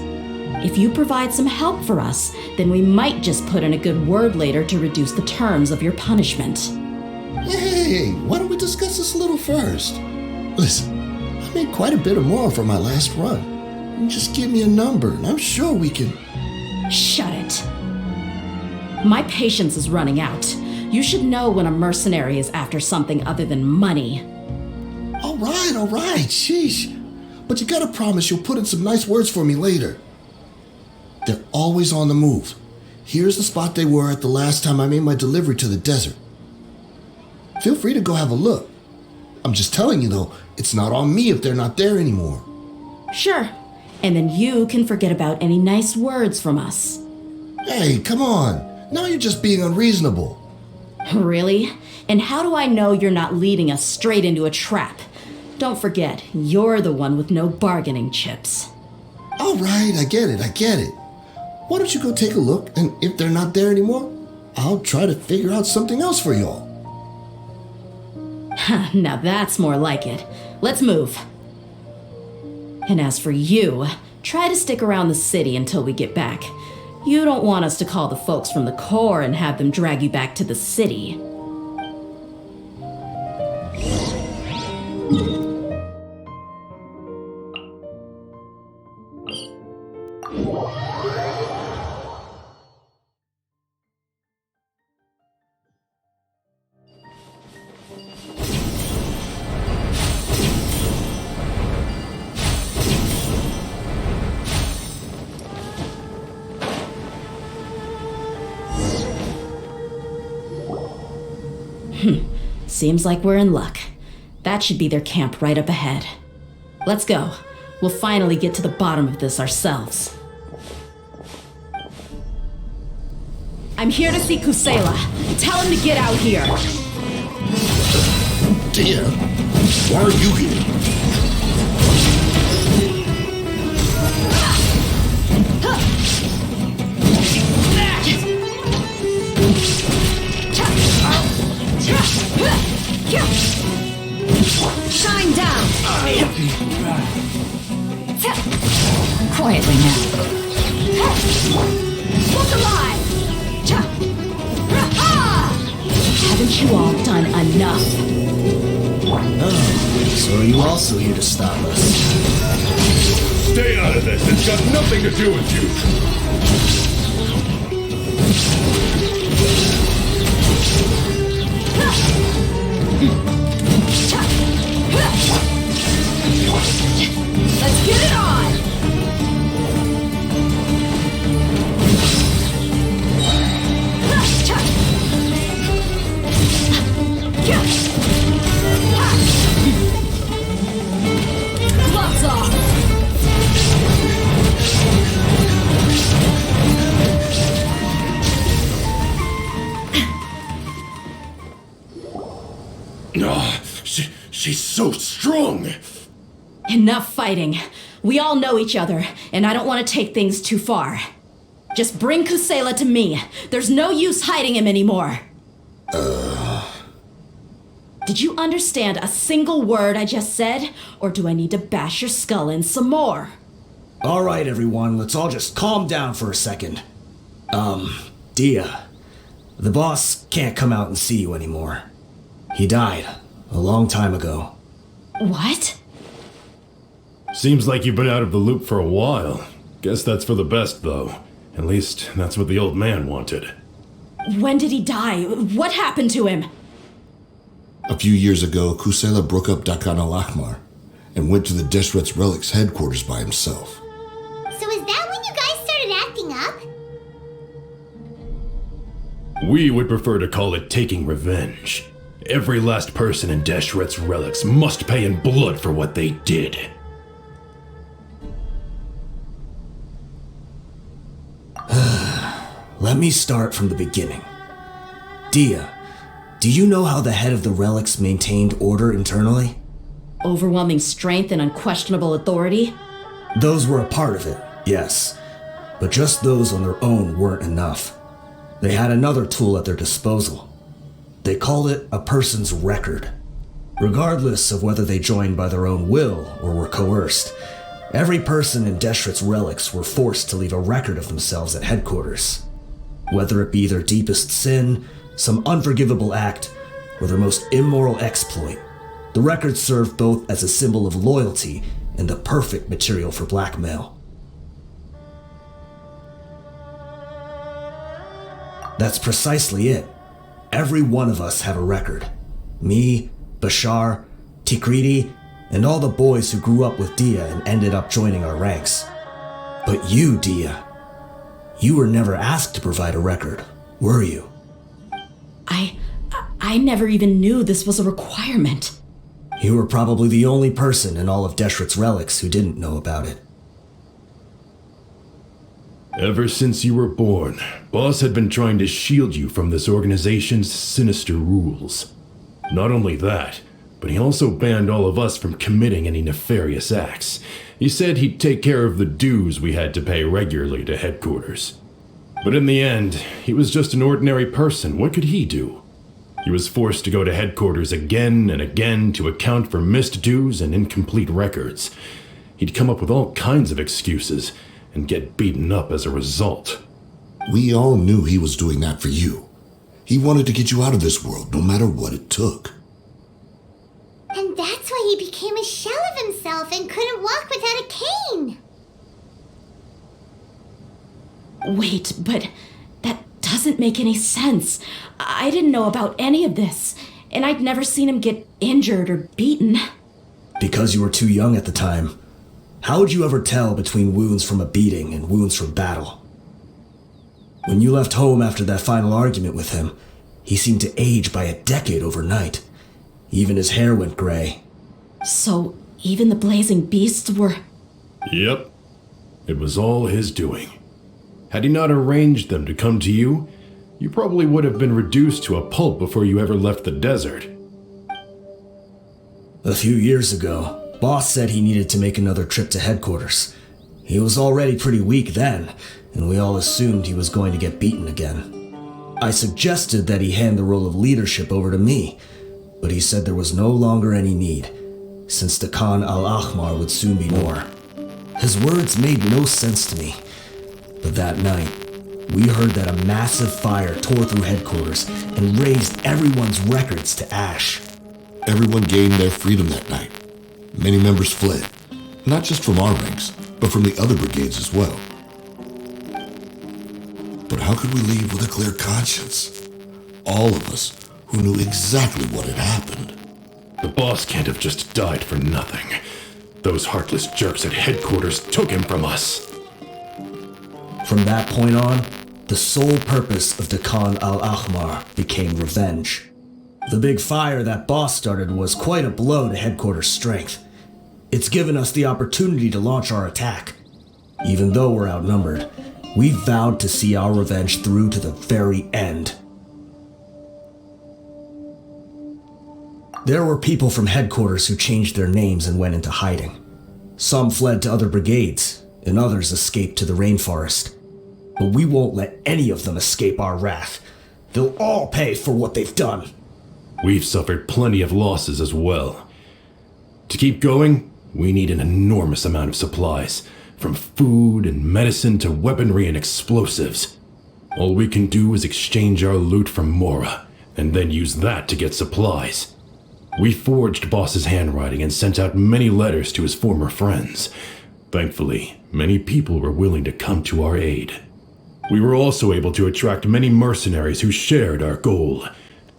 If you provide some help for us, then we might just put in a good word later to reduce the terms of your punishment. Hey, why don't we discuss this a little first? Listen, I made quite a bit of Mora for my last run. Just give me a number, and I'm sure we can... Shut it. My patience is running out. You should know when a mercenary is after something other than money. All right, sheesh. But you gotta promise you'll put in some nice words for me later. They're always on the move. Here's the spot they were at the last time I made my delivery to the desert. Feel free to go have a look. I'm just telling you though, it's not on me if they're not there anymore. Sure. And then you can forget about any nice words from us. Hey, come on. Now you're just being unreasonable. Really? And how do I know you're not leading us straight into a trap? Don't forget, you're the one with no bargaining chips. All right, I get it. Why don't you go take a look, and if they're not there anymore, I'll try to figure out something else for y'all. Now that's more like it. Let's move. And as for you, try to stick around the city until we get back. You don't want us to call the folks from the Corps and have them drag you back to the city. Seems like we're in luck. That should be their camp right up ahead. Let's go. We'll finally get to the bottom of this ourselves. I'm here to see Kusela. Tell him to get out here. Dear, why are you here? Shine down! Quietly now. Look alive! Haven't you all done enough? Oh, so are you also here to stop us? Stay out of this. It's got nothing to do with you. Let's get it on! Gloves off! Oh, she's so strong. Enough fighting. We all know each other, and I don't want to take things too far. Just bring Kusela to me. There's no use hiding him anymore. Did you understand a single word I just said? Or do I need to bash your skull in some more? All right, everyone, let's all just calm down for a second. Deyha, the boss can't come out and see you anymore. He died a long time ago. What? Seems like you've been out of the loop for a while. Guess that's for the best, though. At least, that's what the old man wanted. When did he die? What happened to him? A few years ago, Kusela broke up Dakan al-Ahmar and went to the Deshret's Relics headquarters by himself. So is that when you guys started acting up? We would prefer to call it taking revenge. Every last person in Deshret's Relics must pay in blood for what they did. Let me start from the beginning. Deyha, do you know how the head of the relics maintained order internally? Overwhelming strength and unquestionable authority? Those were a part of it, yes. But just those on their own weren't enough. They had another tool at their disposal. They called it a person's record. Regardless of whether they joined by their own will or were coerced, every person in Deshret's Relics were forced to leave a record of themselves at headquarters. Whether it be their deepest sin, some unforgivable act, or their most immoral exploit, the record served both as a symbol of loyalty and the perfect material for blackmail. That's precisely it. Every one of us have a record. Me, Bashar, Tikriti, and all the boys who grew up with Deyha and ended up joining our ranks. But you, Deyha, you were never asked to provide a record, were you? I never even knew this was a requirement. You were probably the only person in all of Deshret's Relics who didn't know about it. Ever since you were born, Boss had been trying to shield you from this organization's sinister rules. Not only that, but he also banned all of us from committing any nefarious acts. He said he'd take care of the dues we had to pay regularly to headquarters. But in the end, he was just an ordinary person. What could he do? He was forced to go to headquarters again and again to account for missed dues and incomplete records. He'd come up with all kinds of excuses and get beaten up as a result. We all knew he was doing that for you. He wanted to get you out of this world, no matter what it took. And that's why he became a shell of himself and couldn't walk without a cane. Wait, but that doesn't make any sense. I didn't know about any of this, and I'd never seen him get injured or beaten. Because you were too young at the time. How would you ever tell between wounds from a beating and wounds from battle? When you left home after that final argument with him, he seemed to age by a decade overnight. Even his hair went gray. So even the blazing beasts were... Yep. It was all his doing. Had he not arranged them to come to you, you probably would have been reduced to a pulp before you ever left the desert. A few years ago, Boss said he needed to make another trip to headquarters. He was already pretty weak then, and we all assumed he was going to get beaten again. I suggested that he hand the role of leadership over to me, but he said there was no longer any need, since the Khan al-Ahmar would soon be more. His words made no sense to me, but that night, we heard that a massive fire tore through headquarters and razed everyone's records to ash. Everyone gained their freedom that night. Many members fled, not just from our ranks, but from the other brigades as well. But how could we leave with a clear conscience? All of us who knew exactly what had happened. The boss can't have just died for nothing. Those heartless jerks at headquarters took him from us. From that point on, the sole purpose of the Khan al-Ahmar became revenge. The big fire that Boss started was quite a blow to headquarters' strength. It's given us the opportunity to launch our attack. Even though we're outnumbered, we vowed to see our revenge through to the very end. There were people from headquarters who changed their names and went into hiding. Some fled to other brigades, and others escaped to the rainforest. But we won't let any of them escape our wrath. They'll all pay for what they've done. We've suffered plenty of losses as well. To keep going, we need an enormous amount of supplies, from food and medicine to weaponry and explosives. All we can do is exchange our loot from Mora, and then use that to get supplies. We forged Boss's handwriting and sent out many letters to his former friends. Thankfully, many people were willing to come to our aid. We were also able to attract many mercenaries who shared our goal.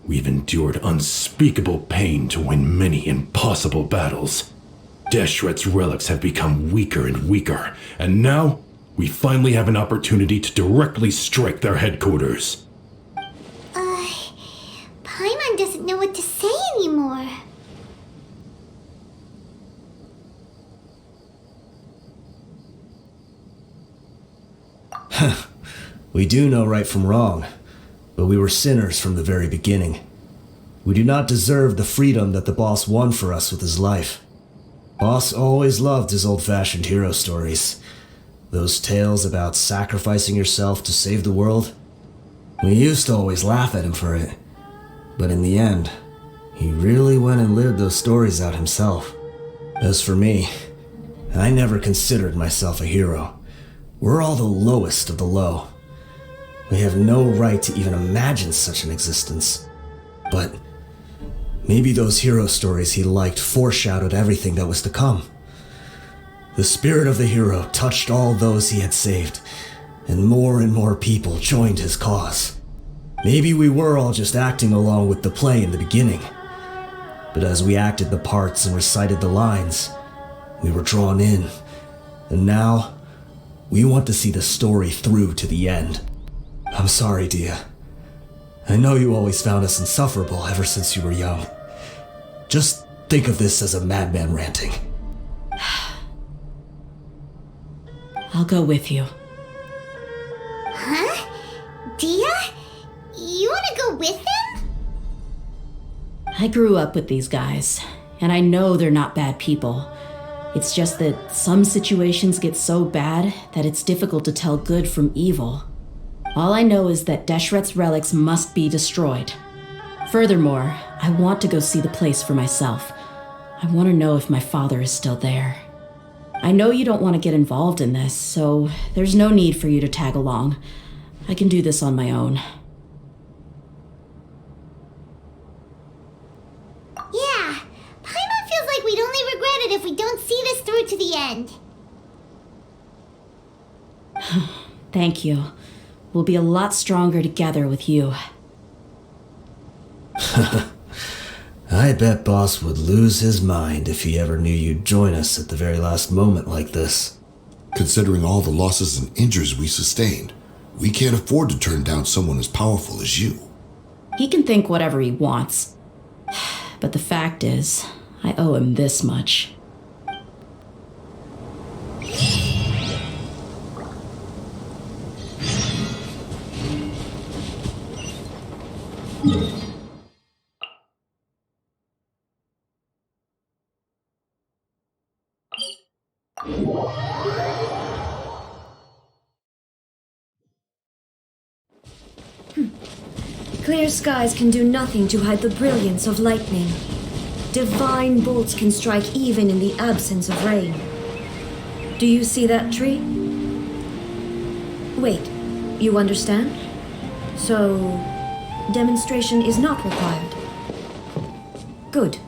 We've endured unspeakable pain to win many impossible battles. Deshret's relics have become weaker and weaker, and now we finally have an opportunity to directly strike their headquarters. Paimon doesn't know what to say anymore. We do know right from wrong, but we were sinners from the very beginning. We do not deserve the freedom that the boss won for us with his life. Boss always loved his old-fashioned hero stories. Those tales about sacrificing yourself to save the world. We used to always laugh at him for it. But in the end, he really went and lived those stories out himself. As for me, I never considered myself a hero. We're all the lowest of the low. We have no right to even imagine such an existence. But maybe those hero stories he liked foreshadowed everything that was to come. The spirit of the hero touched all those he had saved, and more people joined his cause. Maybe we were all just acting along with the play in the beginning. But as we acted the parts and recited the lines, we were drawn in. And now, we want to see the story through to the end. I'm sorry, Deyha. I know you always found us insufferable ever since you were young. Just think of this as a madman ranting. I'll go with you. Huh? Deyha? You want to go with them? I grew up with these guys, and I know they're not bad people. It's just that some situations get so bad that it's difficult to tell good from evil. All I know is that Deshret's relics must be destroyed. Furthermore, I want to go see the place for myself. I want to know if my father is still there. I know you don't want to get involved in this, so there's no need for you to tag along. I can do this on my own. Yeah, Paimon feels like we'd only regret it if we don't see this through to the end. Thank you. We'll be a lot stronger together with you. I bet Boss would lose his mind if he ever knew you'd join us at the very last moment like this. Considering all the losses and injuries we sustained, we can't afford to turn down someone as powerful as you. He can think whatever he wants. But the fact is, I owe him this much. Clear skies can do nothing to hide the brilliance of lightning. Divine bolts can strike even in the absence of rain. Do you see that tree? Wait, you understand? So, demonstration is not required. Good.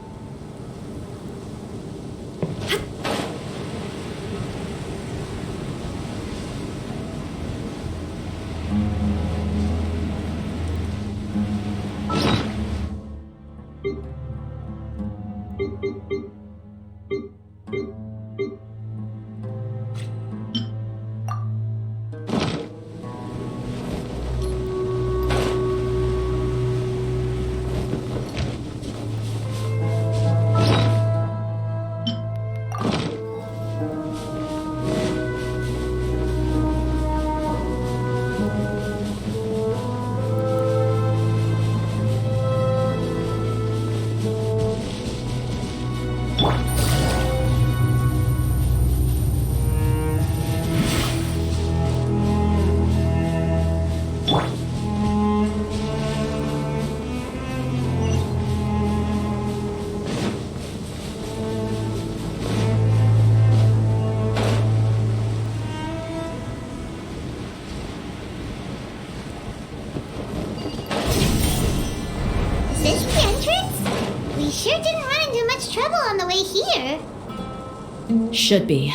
Should be.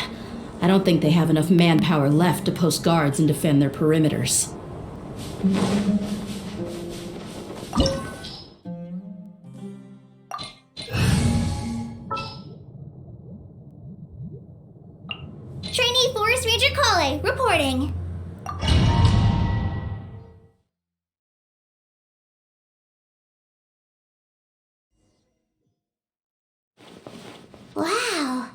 I don't think they have enough manpower left to post guards and defend their perimeters. Trainee Forest Ranger Kale, reporting. Wow.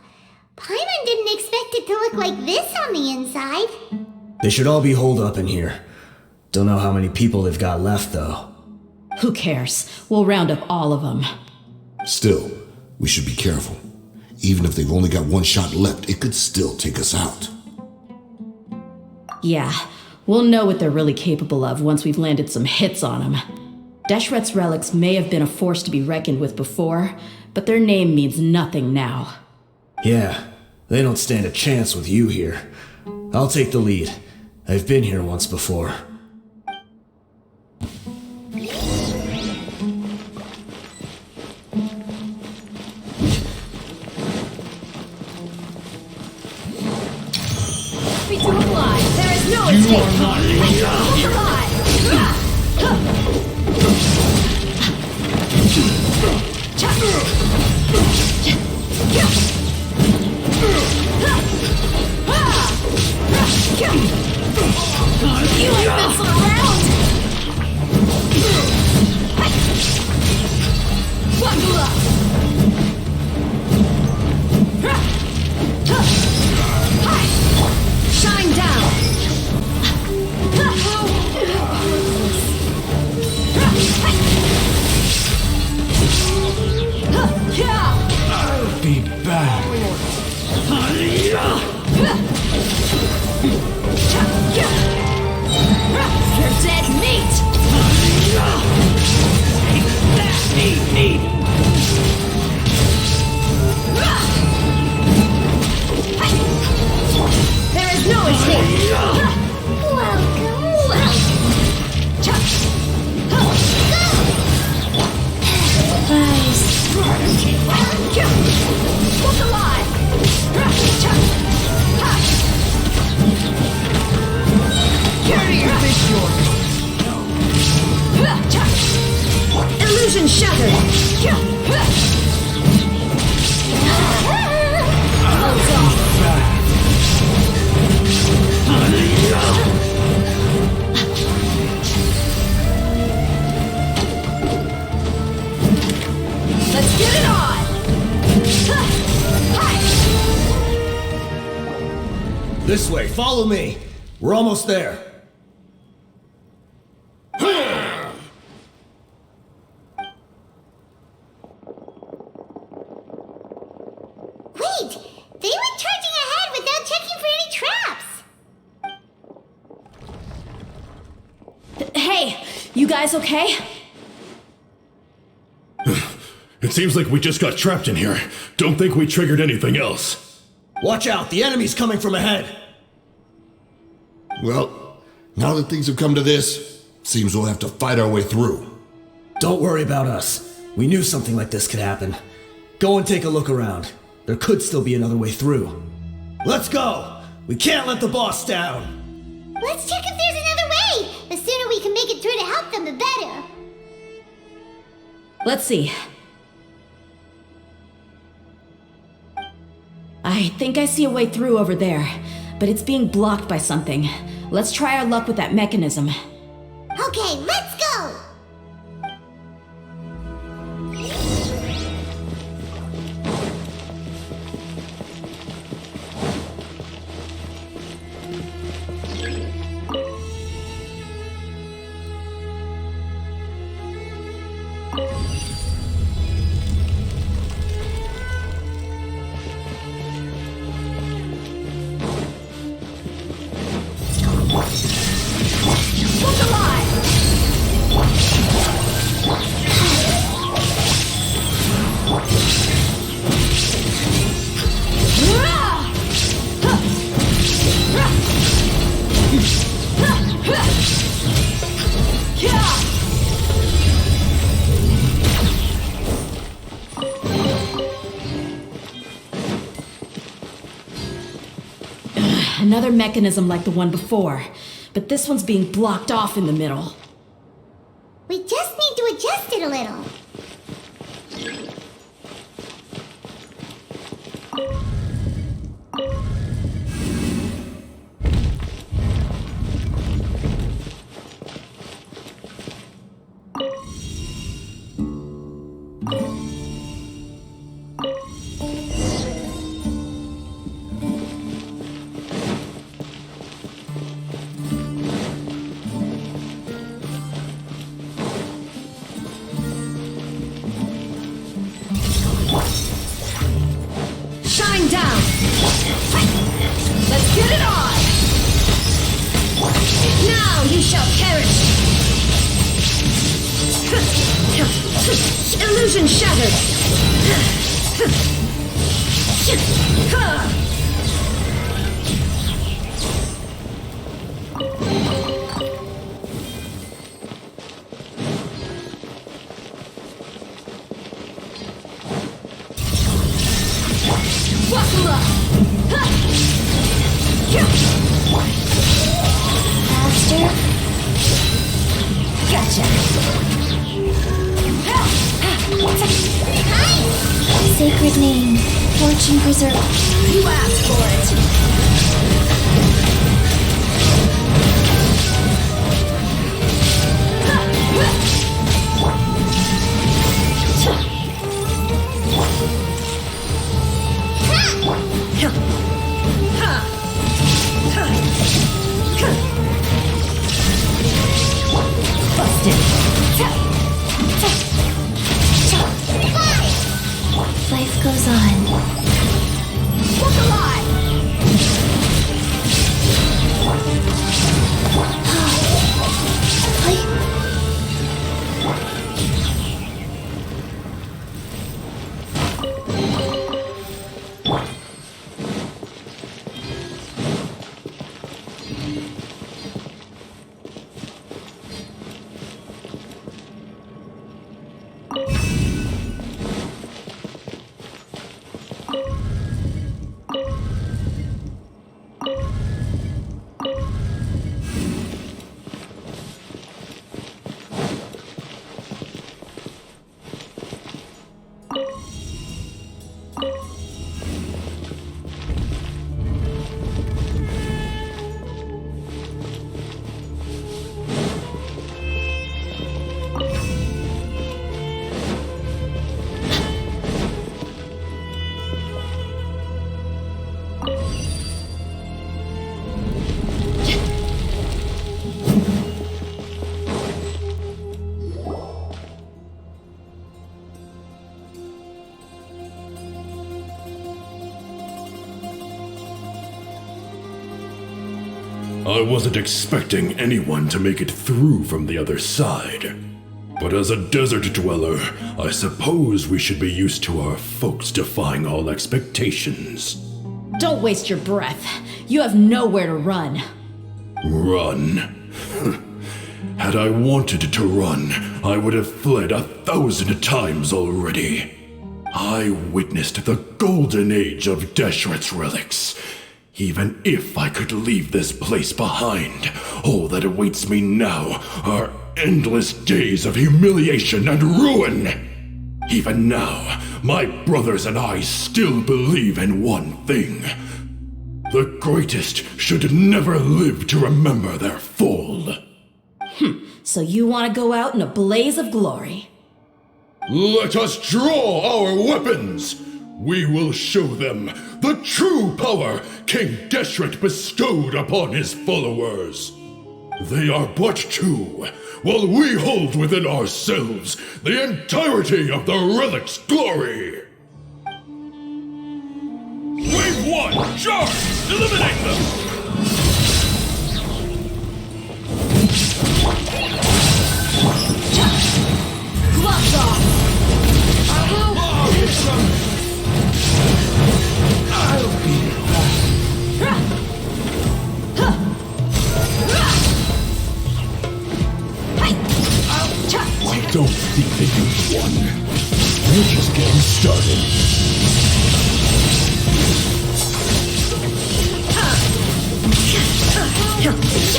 Paimon didn't expect it to look like this on the inside. They should all be holed up in here. Don't know how many people they've got left, though. Who cares? We'll round up all of them. Still, we should be careful. Even if they've only got one shot left, it could still take us out. Yeah, we'll know what they're really capable of once we've landed some hits on them. Deshret's relics may have been a force to be reckoned with before, but their name means nothing now. Yeah, they don't stand a chance with you here. I'll take the lead. I've been here once before. Be to apply. There is no escape. You are not You like messing around! Buckle up! Shine down! I'll be back. You're dead meat! Take that! on! This way, follow me. We're almost there. Wait! They went charging ahead without checking for any traps! Hey, you guys okay? It seems like we just got trapped in here. Don't think we triggered anything else. Watch out, the enemy's coming from ahead. Well, now that things have come to this, seems we'll have to fight our way through. Don't worry about us. We knew something like this could happen. Go and take a look around. There could still be another way through. Let's go! We can't let the boss down! Let's check if there's another way! The sooner we can make it through to help them, the better! Let's see. I think I see a way through over there, but it's being blocked by something. Let's try our luck with that mechanism. Okay, let's go! Another mechanism like the one before, but this one's being blocked off in the middle. We just need to adjust it a little. Shine down! Let's get it on! Now you shall perish! Illusion shattered! Faster. Gotcha! Sacred name, fortune preserver. You asked for it! Busted. Life goes on. Look alive! I wasn't expecting anyone to make it through from the other side. But as a desert dweller, I suppose we should be used to our folks defying all expectations. Don't waste your breath. You have nowhere to run. Run? Had I wanted to run, I would have fled 1,000 times already. I witnessed the golden age of Deshret's relics. Even if I could leave this place behind, all that awaits me now are endless days of humiliation and ruin. Even now, my brothers and I still believe in one thing. The greatest should never live to remember their fall. So you want to go out in a blaze of glory? Let us draw our weapons! We will show them the true power King Deshret bestowed upon his followers. They are but two, while we hold within ourselves the entirety of the relic's glory. Wave 1, charge! Eliminate them! Gloves off! I don't think they used one. We're just getting started.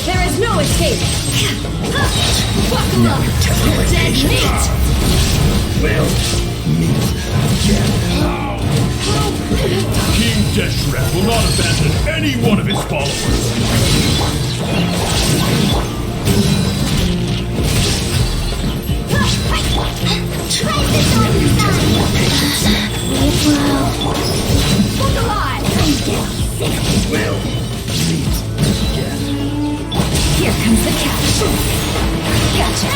There is no escape! Buckle up! Dead meat! We'll meet again. King Deshret will not abandon any one of his followers. Try this on the side. Look alive! We'll meet again. Here comes the catch! Gotcha!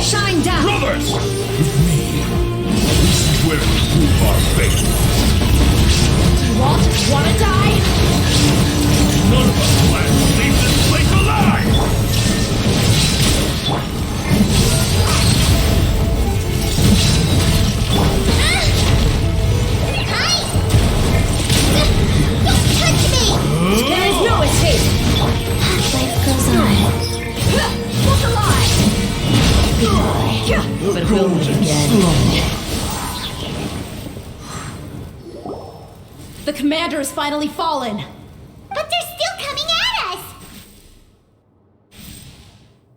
Shine down! Brothers! With me, this is where we prove our faith. Wanna die? None of us plan to leave this place alive! Don't touch me! There is no escape! Life goes on. Look alive! But we'll meet again. The commander has finally fallen. But they're still coming at us!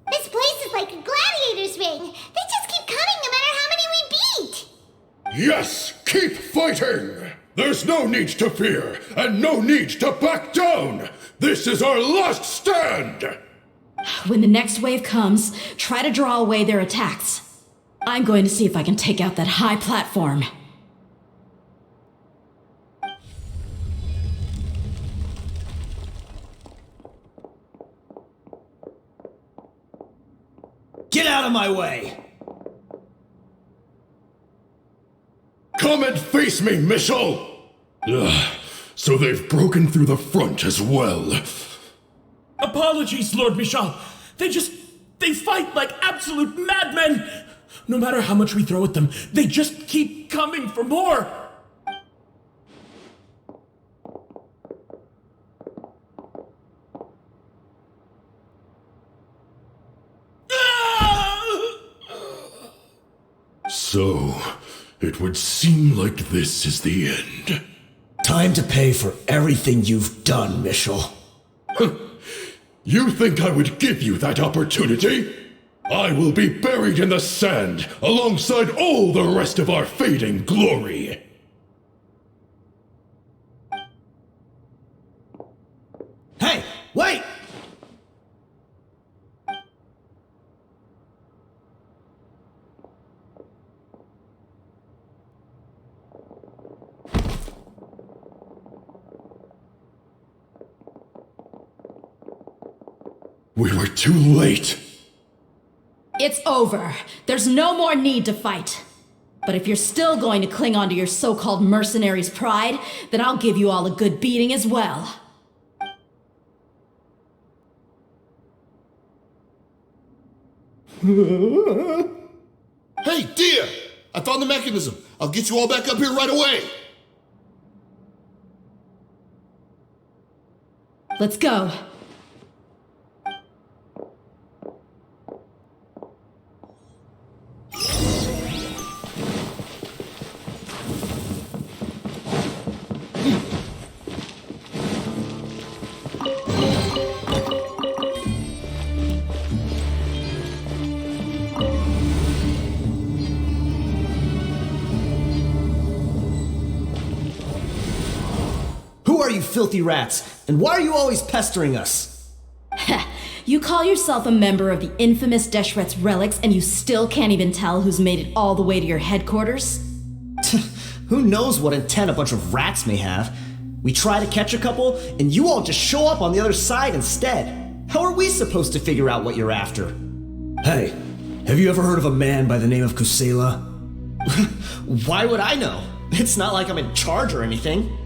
This place is like a gladiator's ring. They just keep coming no matter how many we beat! Yes, keep fighting! There's no need to fear, and no need to back down! This is our last stand! When the next wave comes, try to draw away their attacks. I'm going to see if I can take out that high platform. Get out of my way! Come and face me, Michel! Ugh, so they've broken through the front as well. Apologies, Lord Michal. They fight like absolute madmen. No matter how much we throw at them, they just keep coming for more. So, it would seem like this is the end. Time to pay for everything you've done, Michel. You think I would give you that opportunity? I will be buried in the sand alongside all the rest of our fading glory. Hey, wait! We were too late. it's over. There's no more need to fight. But if you're still going to cling on to your so-called mercenary's pride, then I'll give you all a good beating as well. Hey, Deyha! I found the mechanism. I'll get you all back up here right away. Let's go. Who are you filthy rats? And why are you always pestering us? You call yourself a member of the infamous Deshret's relics and you still can't even tell who's made it all the way to your headquarters? Who knows what intent a bunch of rats may have? We try to catch a couple, and you all just show up on the other side instead. How are we supposed to figure out what you're after? Hey, have you ever heard of a man by the name of Kusela? Why would I know? It's not like I'm in charge or anything.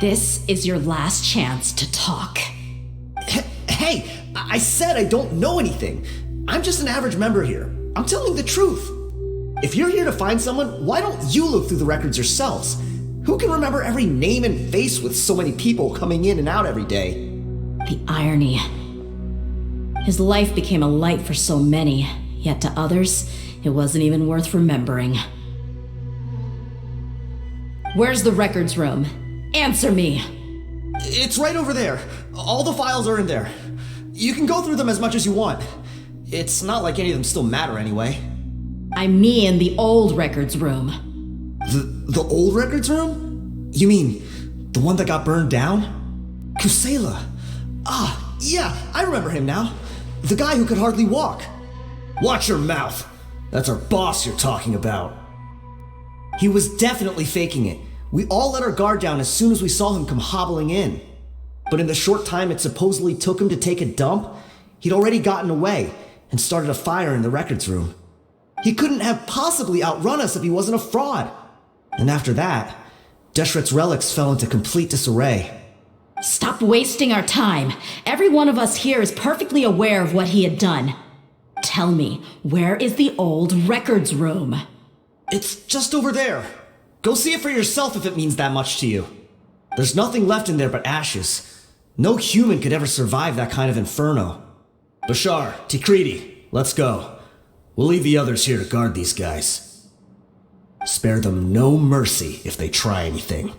This is your last chance to talk. Hey, I said I don't know anything. I'm just an average member here. I'm telling the truth. If you're here to find someone, why don't you look through the records yourselves? Who can remember every name and face with so many people coming in and out every day? The irony. His life became a light for so many, yet to others, it wasn't even worth remembering. Where's the records room? Answer me! It's right over there. All the files are in there. You can go through them as much as you want. It's not like any of them still matter anyway. I mean the old records room. The old records room? You mean the one that got burned down? Kusela. Ah, yeah, I remember him now. The guy who could hardly walk. Watch your mouth. That's our boss you're talking about. He was definitely faking it. We all let our guard down as soon as we saw him come hobbling in. But in the short time it supposedly took him to take a dump, he'd already gotten away and started a fire in the records room. He couldn't have possibly outrun us if he wasn't a fraud. And after that, Deshret's relics fell into complete disarray. Stop wasting our time. Every one of us here is perfectly aware of what he had done. Tell me, where is the old records room? It's just over there. Go see it for yourself if it means that much to you. There's nothing left in there but ashes. No human could ever survive that kind of inferno. Bashar, Tikriti, let's go. We'll leave the others here to guard these guys. Spare them no mercy if they try anything.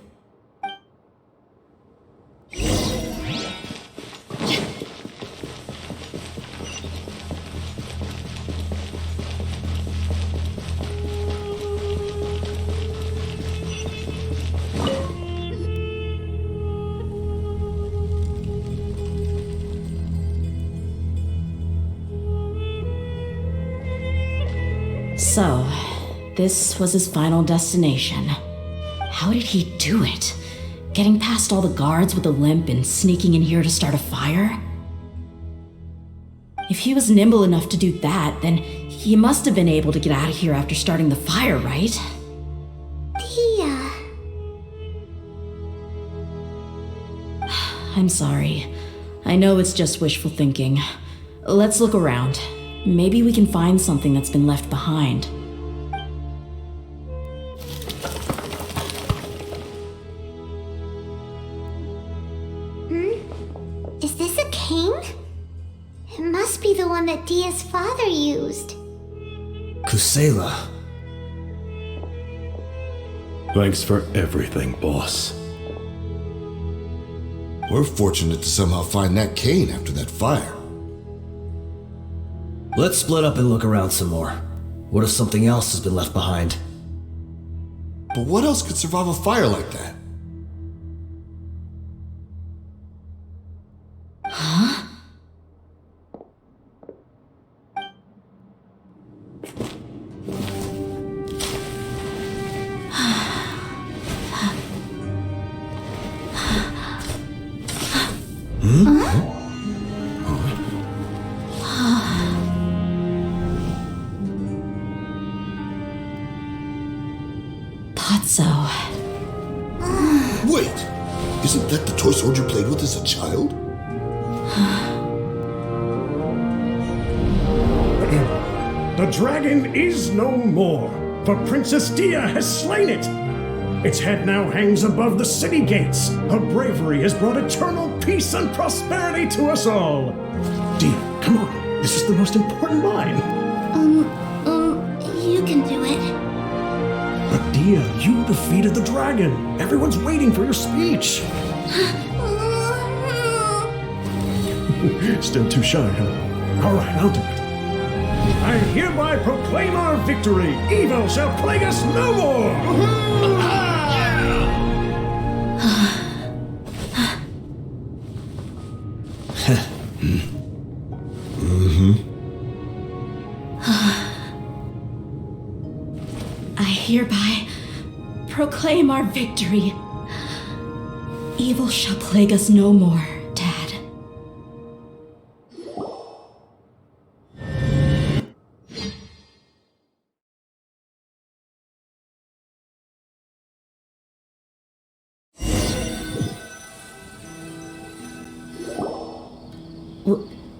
So, this was his final destination. How did he do it? Getting past all the guards with a limp and sneaking in here to start a fire? If he was nimble enough to do that, then he must have been able to get out of here after starting the fire, right? Deyha. I'm sorry. I know it's just wishful thinking. Let's look around. Maybe we can find something that's been left behind. Is this a cane? It must be the one that Deyha's father used. Kusela. Thanks for everything, boss. We're fortunate to somehow find that cane after that fire. Let's split up and look around some more. What if something else has been left behind? But what else could survive a fire like that? So, Wait! Isn't that the toy sword you played with as a child? The dragon is no more, for Princess Deyha has slain it. Its head now hangs above the city gates. Her bravery has brought eternal peace and prosperity to us all. Deyha, come on. This is the most important line. You can do it. But Deyha, you defeated the dragon. Everyone's waiting for your speech. Still too shy, huh? All right, I'll do it. I hereby proclaim our victory. Evil shall plague us no more. I hereby proclaim our victory. Evil shall plague us no more, Dad.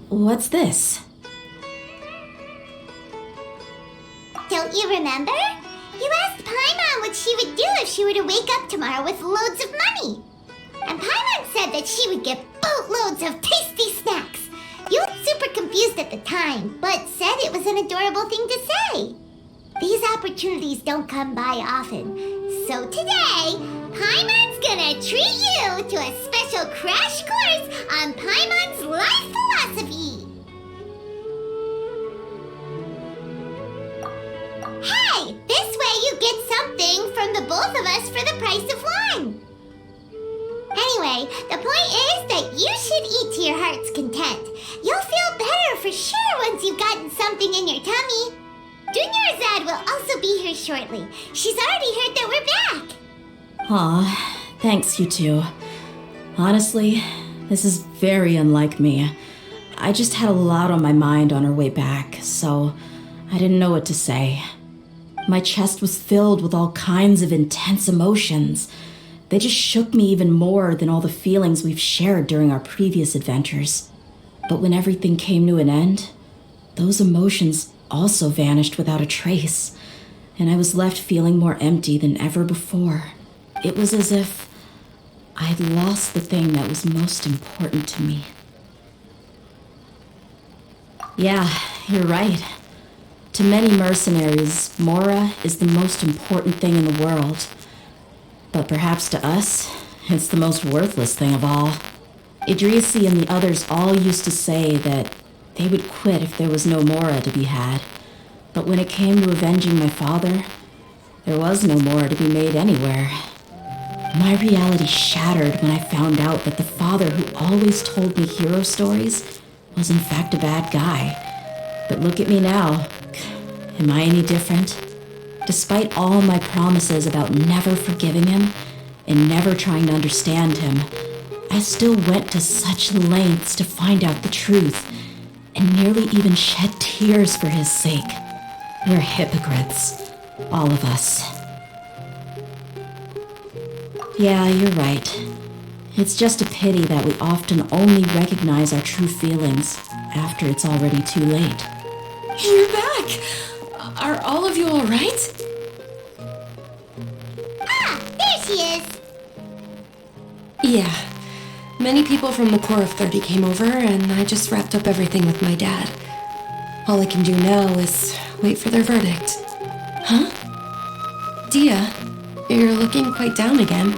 What's this? Don't you remember? You asked Paimon what she would do if she were to wake up tomorrow with loads of money. And Paimon said that she would get boatloads of tasty snacks. You were super confused at the time, but said it was an adorable thing to say. These opportunities don't come by often. So today, Paimon's gonna treat you to a special crash course on Paimon's life philosophy. Hey, this way you get something from the both of us for the price of one. Anyway, the point is that you should eat to your heart's content. You'll feel better for sure once you've gotten something in your tummy. Junior Azad will also be here shortly. She's already heard that we're back. Aw, thanks, you two. Honestly, this is very unlike me. I just had a lot on my mind on our way back, so I didn't know what to say. My chest was filled with all kinds of intense emotions. They just shook me even more than all the feelings we've shared during our previous adventures. But when everything came to an end, those emotions also vanished without a trace, and I was left feeling more empty than ever before. It was as if I'd lost the thing that was most important to me. Yeah, you're right. To many mercenaries, Mora is the most important thing in the world. But perhaps to us, it's the most worthless thing of all. Idrisi and the others all used to say that they would quit if there was no Mora to be had. But when it came to avenging my father, there was no Mora to be made anywhere. My reality shattered when I found out that the father who always told me hero stories was in fact a bad guy. But look at me now. Am I any different? Despite all my promises about never forgiving him and never trying to understand him, I still went to such lengths to find out the truth and nearly even shed tears for his sake. We're hypocrites, all of us. Yeah, you're right. It's just a pity that we often only recognize our true feelings after it's already too late. You're back! Are all of you alright? Ah, there she is. Yeah. Many people from the Corps of 30 came over, and I just wrapped up everything with my dad. All I can do now is wait for their verdict. Huh? Deyha, you're looking quite down again.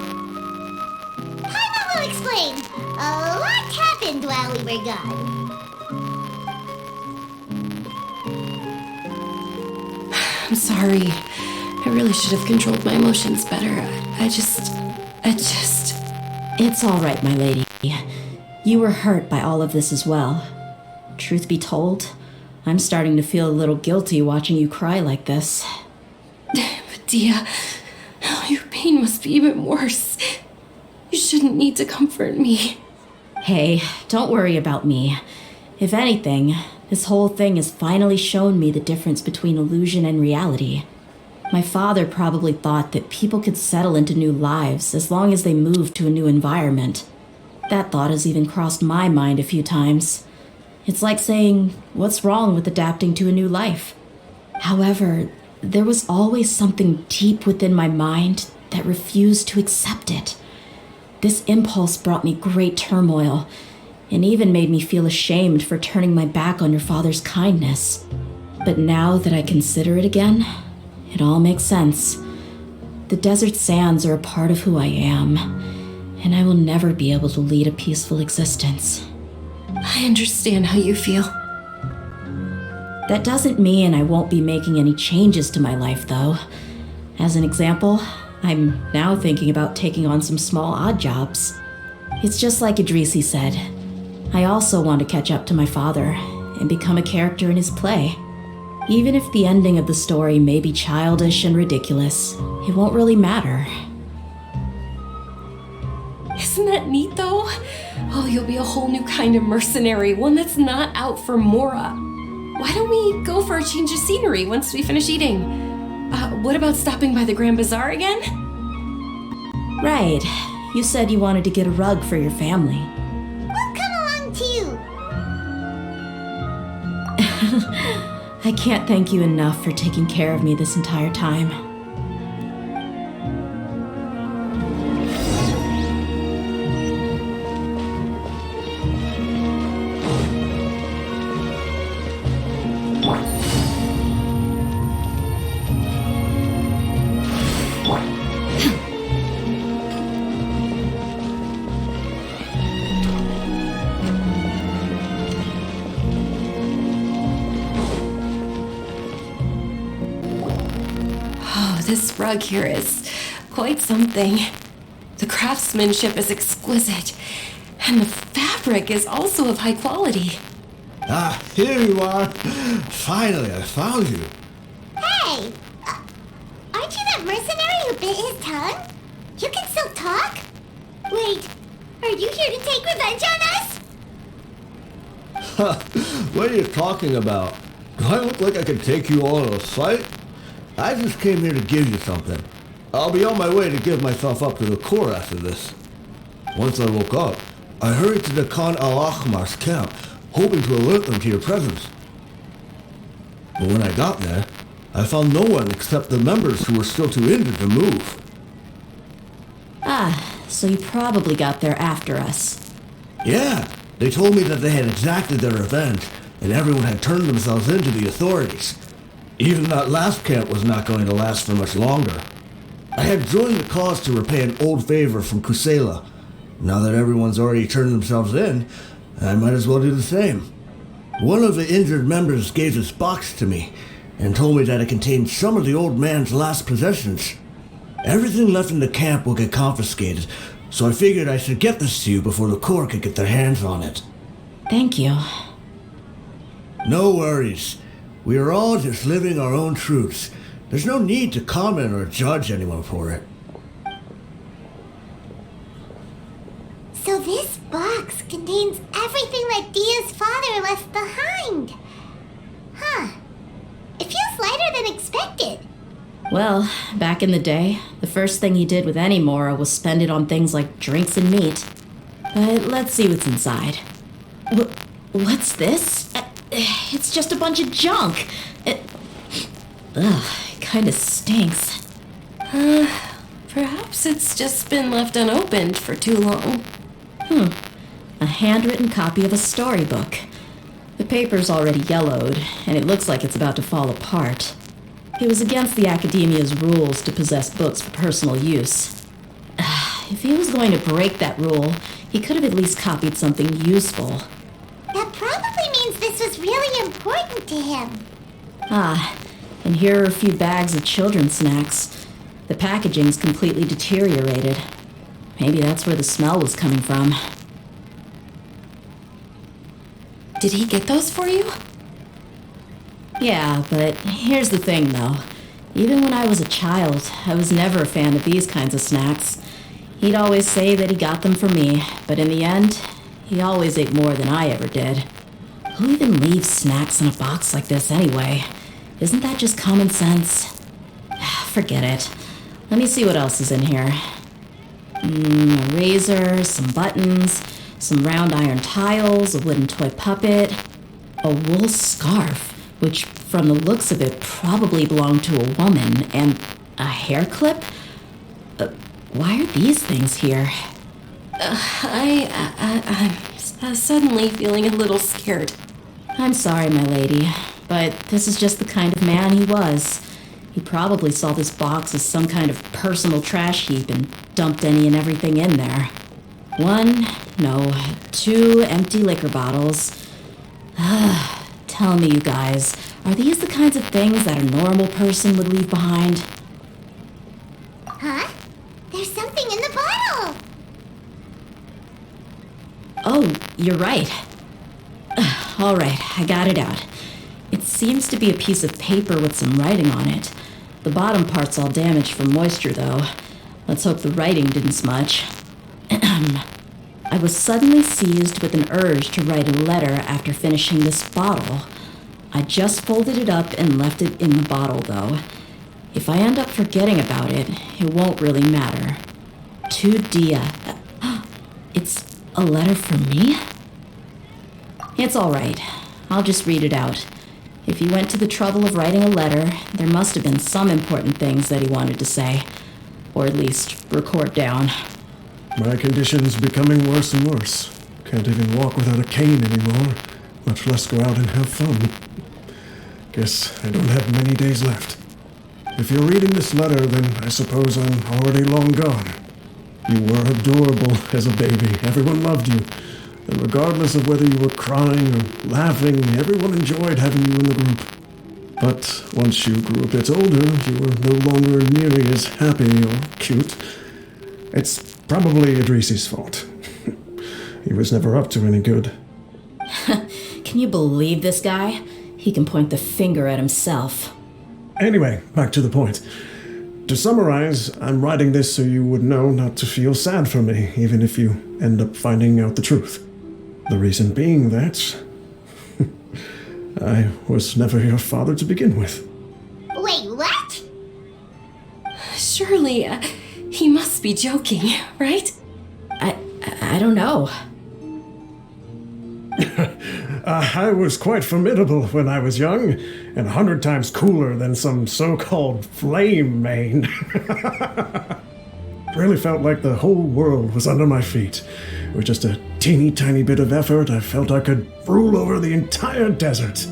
Paimon will explain. A lot happened while we were gone. I'm sorry. I really should have controlled my emotions better. I just... It's all right, my lady. You were hurt by all of this as well. Truth be told, I'm starting to feel a little guilty watching you cry like this. But Deyha, your pain must be even worse. You shouldn't need to comfort me. Hey, don't worry about me. If anything, this whole thing has finally shown me the difference between illusion and reality. My father probably thought that people could settle into new lives as long as they moved to a new environment. That thought has even crossed my mind a few times. It's like saying, what's wrong with adapting to a new life? However, there was always something deep within my mind that refused to accept it. This impulse brought me great turmoil, and even made me feel ashamed for turning my back on your father's kindness. But now that I consider it again, it all makes sense. The desert sands are a part of who I am, and I will never be able to lead a peaceful existence. I understand how you feel. That doesn't mean I won't be making any changes to my life, though. As an example, I'm now thinking about taking on some small odd jobs. It's just like Idrisi said. I also want to catch up to my father and become a character in his play. Even if the ending of the story may be childish and ridiculous, it won't really matter. Isn't that neat, though? Oh, you'll be a whole new kind of mercenary, one that's not out for Mora. Why don't we go for a change of scenery once we finish eating? What about stopping by the Grand Bazaar again? Right. You said you wanted to get a rug for your family. We'll come along too. I can't thank you enough for taking care of me this entire time. This rug here is quite something. The craftsmanship is exquisite, and the fabric is also of high quality. Ah, here you are. Finally, I found you. Hey! Aren't you that mercenary who bit his tongue? You can still talk? Wait, are you here to take revenge on us? What are you talking about? Do I look like I can take you all in a fight? I just came here to give you something. I'll be on my way to give myself up to the Corps after this. Once I woke up, I hurried to the Khan al-Ahmar's camp, hoping to alert them to your presence. But when I got there, I found no one except the members who were still too injured to move. Ah, so you probably got there after us. Yeah, they told me that they had exacted their revenge, and everyone had turned themselves in to the authorities. Even that last camp was not going to last for much longer. I had joined the cause to repay an old favor from Kusela. Now that everyone's already turned themselves in, I might as well do the same. One of the injured members gave this box to me, and told me that it contained some of the old man's last possessions. Everything left in the camp will get confiscated, so I figured I should get this to you before the Corps could get their hands on it. Thank you. No worries. We are all just living our own truths. There's no need to comment or judge anyone for it. So this box contains everything that Deyha's father left behind. Huh. It feels lighter than expected. Well, back in the day, the first thing he did with any Mora was spend it on things like drinks and meat. But let's see what's inside. What's this? It's just a bunch of junk. It kind of stinks. Perhaps it's just been left unopened for too long. A handwritten copy of a storybook. The paper's already yellowed, and it looks like it's about to fall apart. It was against the Academia's rules to possess books for personal use. If he was going to break that rule, he could have at least copied something useful. That probably means this was really important to him. And here are a few bags of children's snacks. The packaging's completely deteriorated. Maybe that's where the smell was coming from. Did he get those for you? Yeah, but here's the thing, though. Even when I was a child, I was never a fan of these kinds of snacks. He'd always say that he got them for me, but in the end, he always ate more than I ever did. Who even leaves snacks in a box like this anyway? Isn't that just common sense? Forget it. Let me see what else is in here. A razor, some buttons, some round iron tiles, a wooden toy puppet, a wool scarf, which from the looks of it probably belonged to a woman, and a hair clip? Why are these things here? I'm suddenly feeling a little scared. I'm sorry, my lady, but this is just the kind of man he was. He probably saw this box as some kind of personal trash heap and dumped any and everything in there. 2 empty liquor bottles. Tell me, you guys, are these the kinds of things that a normal person would leave behind? Huh? There's something in the bottle! Oh, you're right. All right, I got it out. It seems to be a piece of paper with some writing on it. The bottom part's all damaged from moisture, though. Let's hope the writing didn't smudge. I was suddenly seized with an urge to write a letter after finishing this bottle. I just folded it up and left it in the bottle, though. If I end up forgetting about it, it won't really matter. To Deyha. It's a letter for me? It's all right. I'll just read it out. If he went to the trouble of writing a letter, there must have been some important things that he wanted to say. Or at least record down. My condition's becoming worse and worse. Can't even walk without a cane anymore, much less go out and have fun. Guess I don't have many days left. If you're reading this letter, then I suppose I'm already long gone. You were adorable as a baby. Everyone loved you. And regardless of whether you were crying or laughing, everyone enjoyed having you in the group. But once you grew a bit older, you were no longer nearly as happy or cute. It's probably Idrisi's fault. He was never up to any good. Can you believe this guy? He can point the finger at himself. Anyway, back to the point. To summarize, I'm writing this so you would know not to feel sad for me, even if you end up finding out the truth. The reason being that I was never your father to begin with. Wait, what? Surely, he must be joking, right? I don't know. I was quite formidable when I was young, and 100 times cooler than some so-called flame main. Really felt like the whole world was under my feet. With just a teeny tiny bit of effort, I felt I could rule over the entire desert.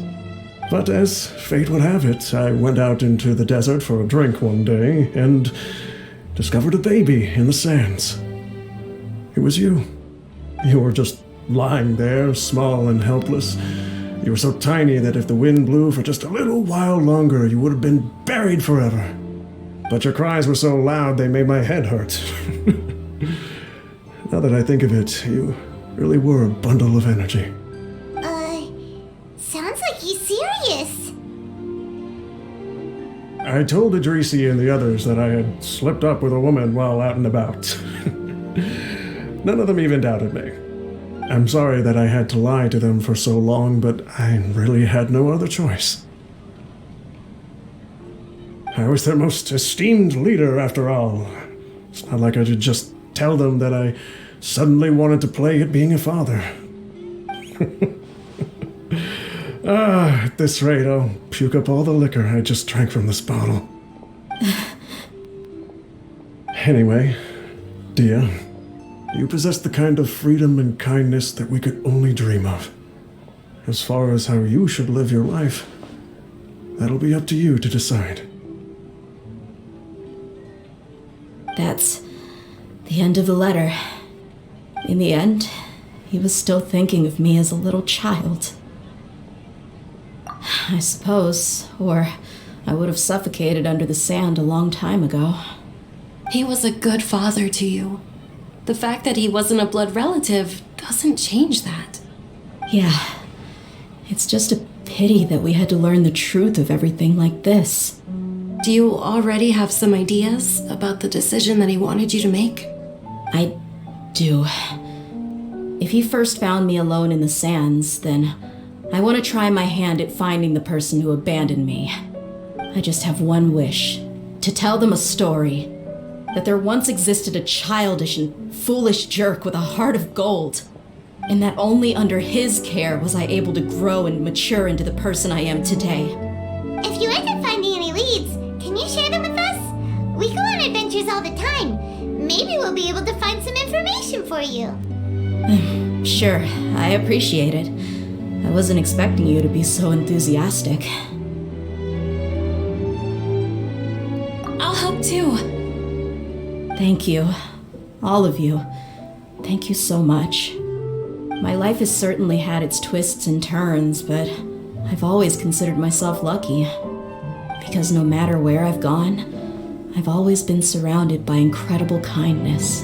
But as fate would have it, I went out into the desert for a drink one day and discovered a baby in the sands. It was you. You were just lying there, small and helpless. You were so tiny that if the wind blew for just a little while longer, you would have been buried forever. But your cries were so loud they made my head hurt. Now that I think of it, you really were a bundle of energy. Sounds like he's serious. I told Idrisi and the others that I had slipped up with a woman while out and about. None of them even doubted me. I'm sorry that I had to lie to them for so long, but I really had no other choice. I was their most esteemed leader, after all. It's not like I could just tell them that I suddenly wanted to play at being a father. At this rate, I'll puke up all the liquor I just drank from this bottle. Anyway, Deyha, you possess the kind of freedom and kindness that we could only dream of. As far as how you should live your life, that'll be up to you to decide. That's the end of the letter. In the end, he was still thinking of me as a little child. I suppose, or I would have suffocated under the sand a long time ago. He was a good father to you. The fact that he wasn't a blood relative doesn't change that. Yeah, it's just a pity that we had to learn the truth of everything like this. Do you already have some ideas about the decision that he wanted you to make? I do. If he first found me alone in the sands, then I want to try my hand at finding the person who abandoned me. I just have one wish, to tell them a story. That there once existed a childish and foolish jerk with a heart of gold. And that only under his care was I able to grow and mature into the person I am today. If you end up finding any leads, can you share them with us? We go on adventures all the time. Maybe we'll be able to find some information for you. Sure, I appreciate it. I wasn't expecting you to be so enthusiastic. I'll help too. Thank you. All of you. Thank you so much. My life has certainly had its twists and turns, but I've always considered myself lucky. Because no matter where I've gone, I've always been surrounded by incredible kindness.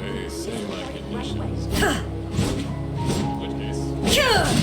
They say my conditions. In which case,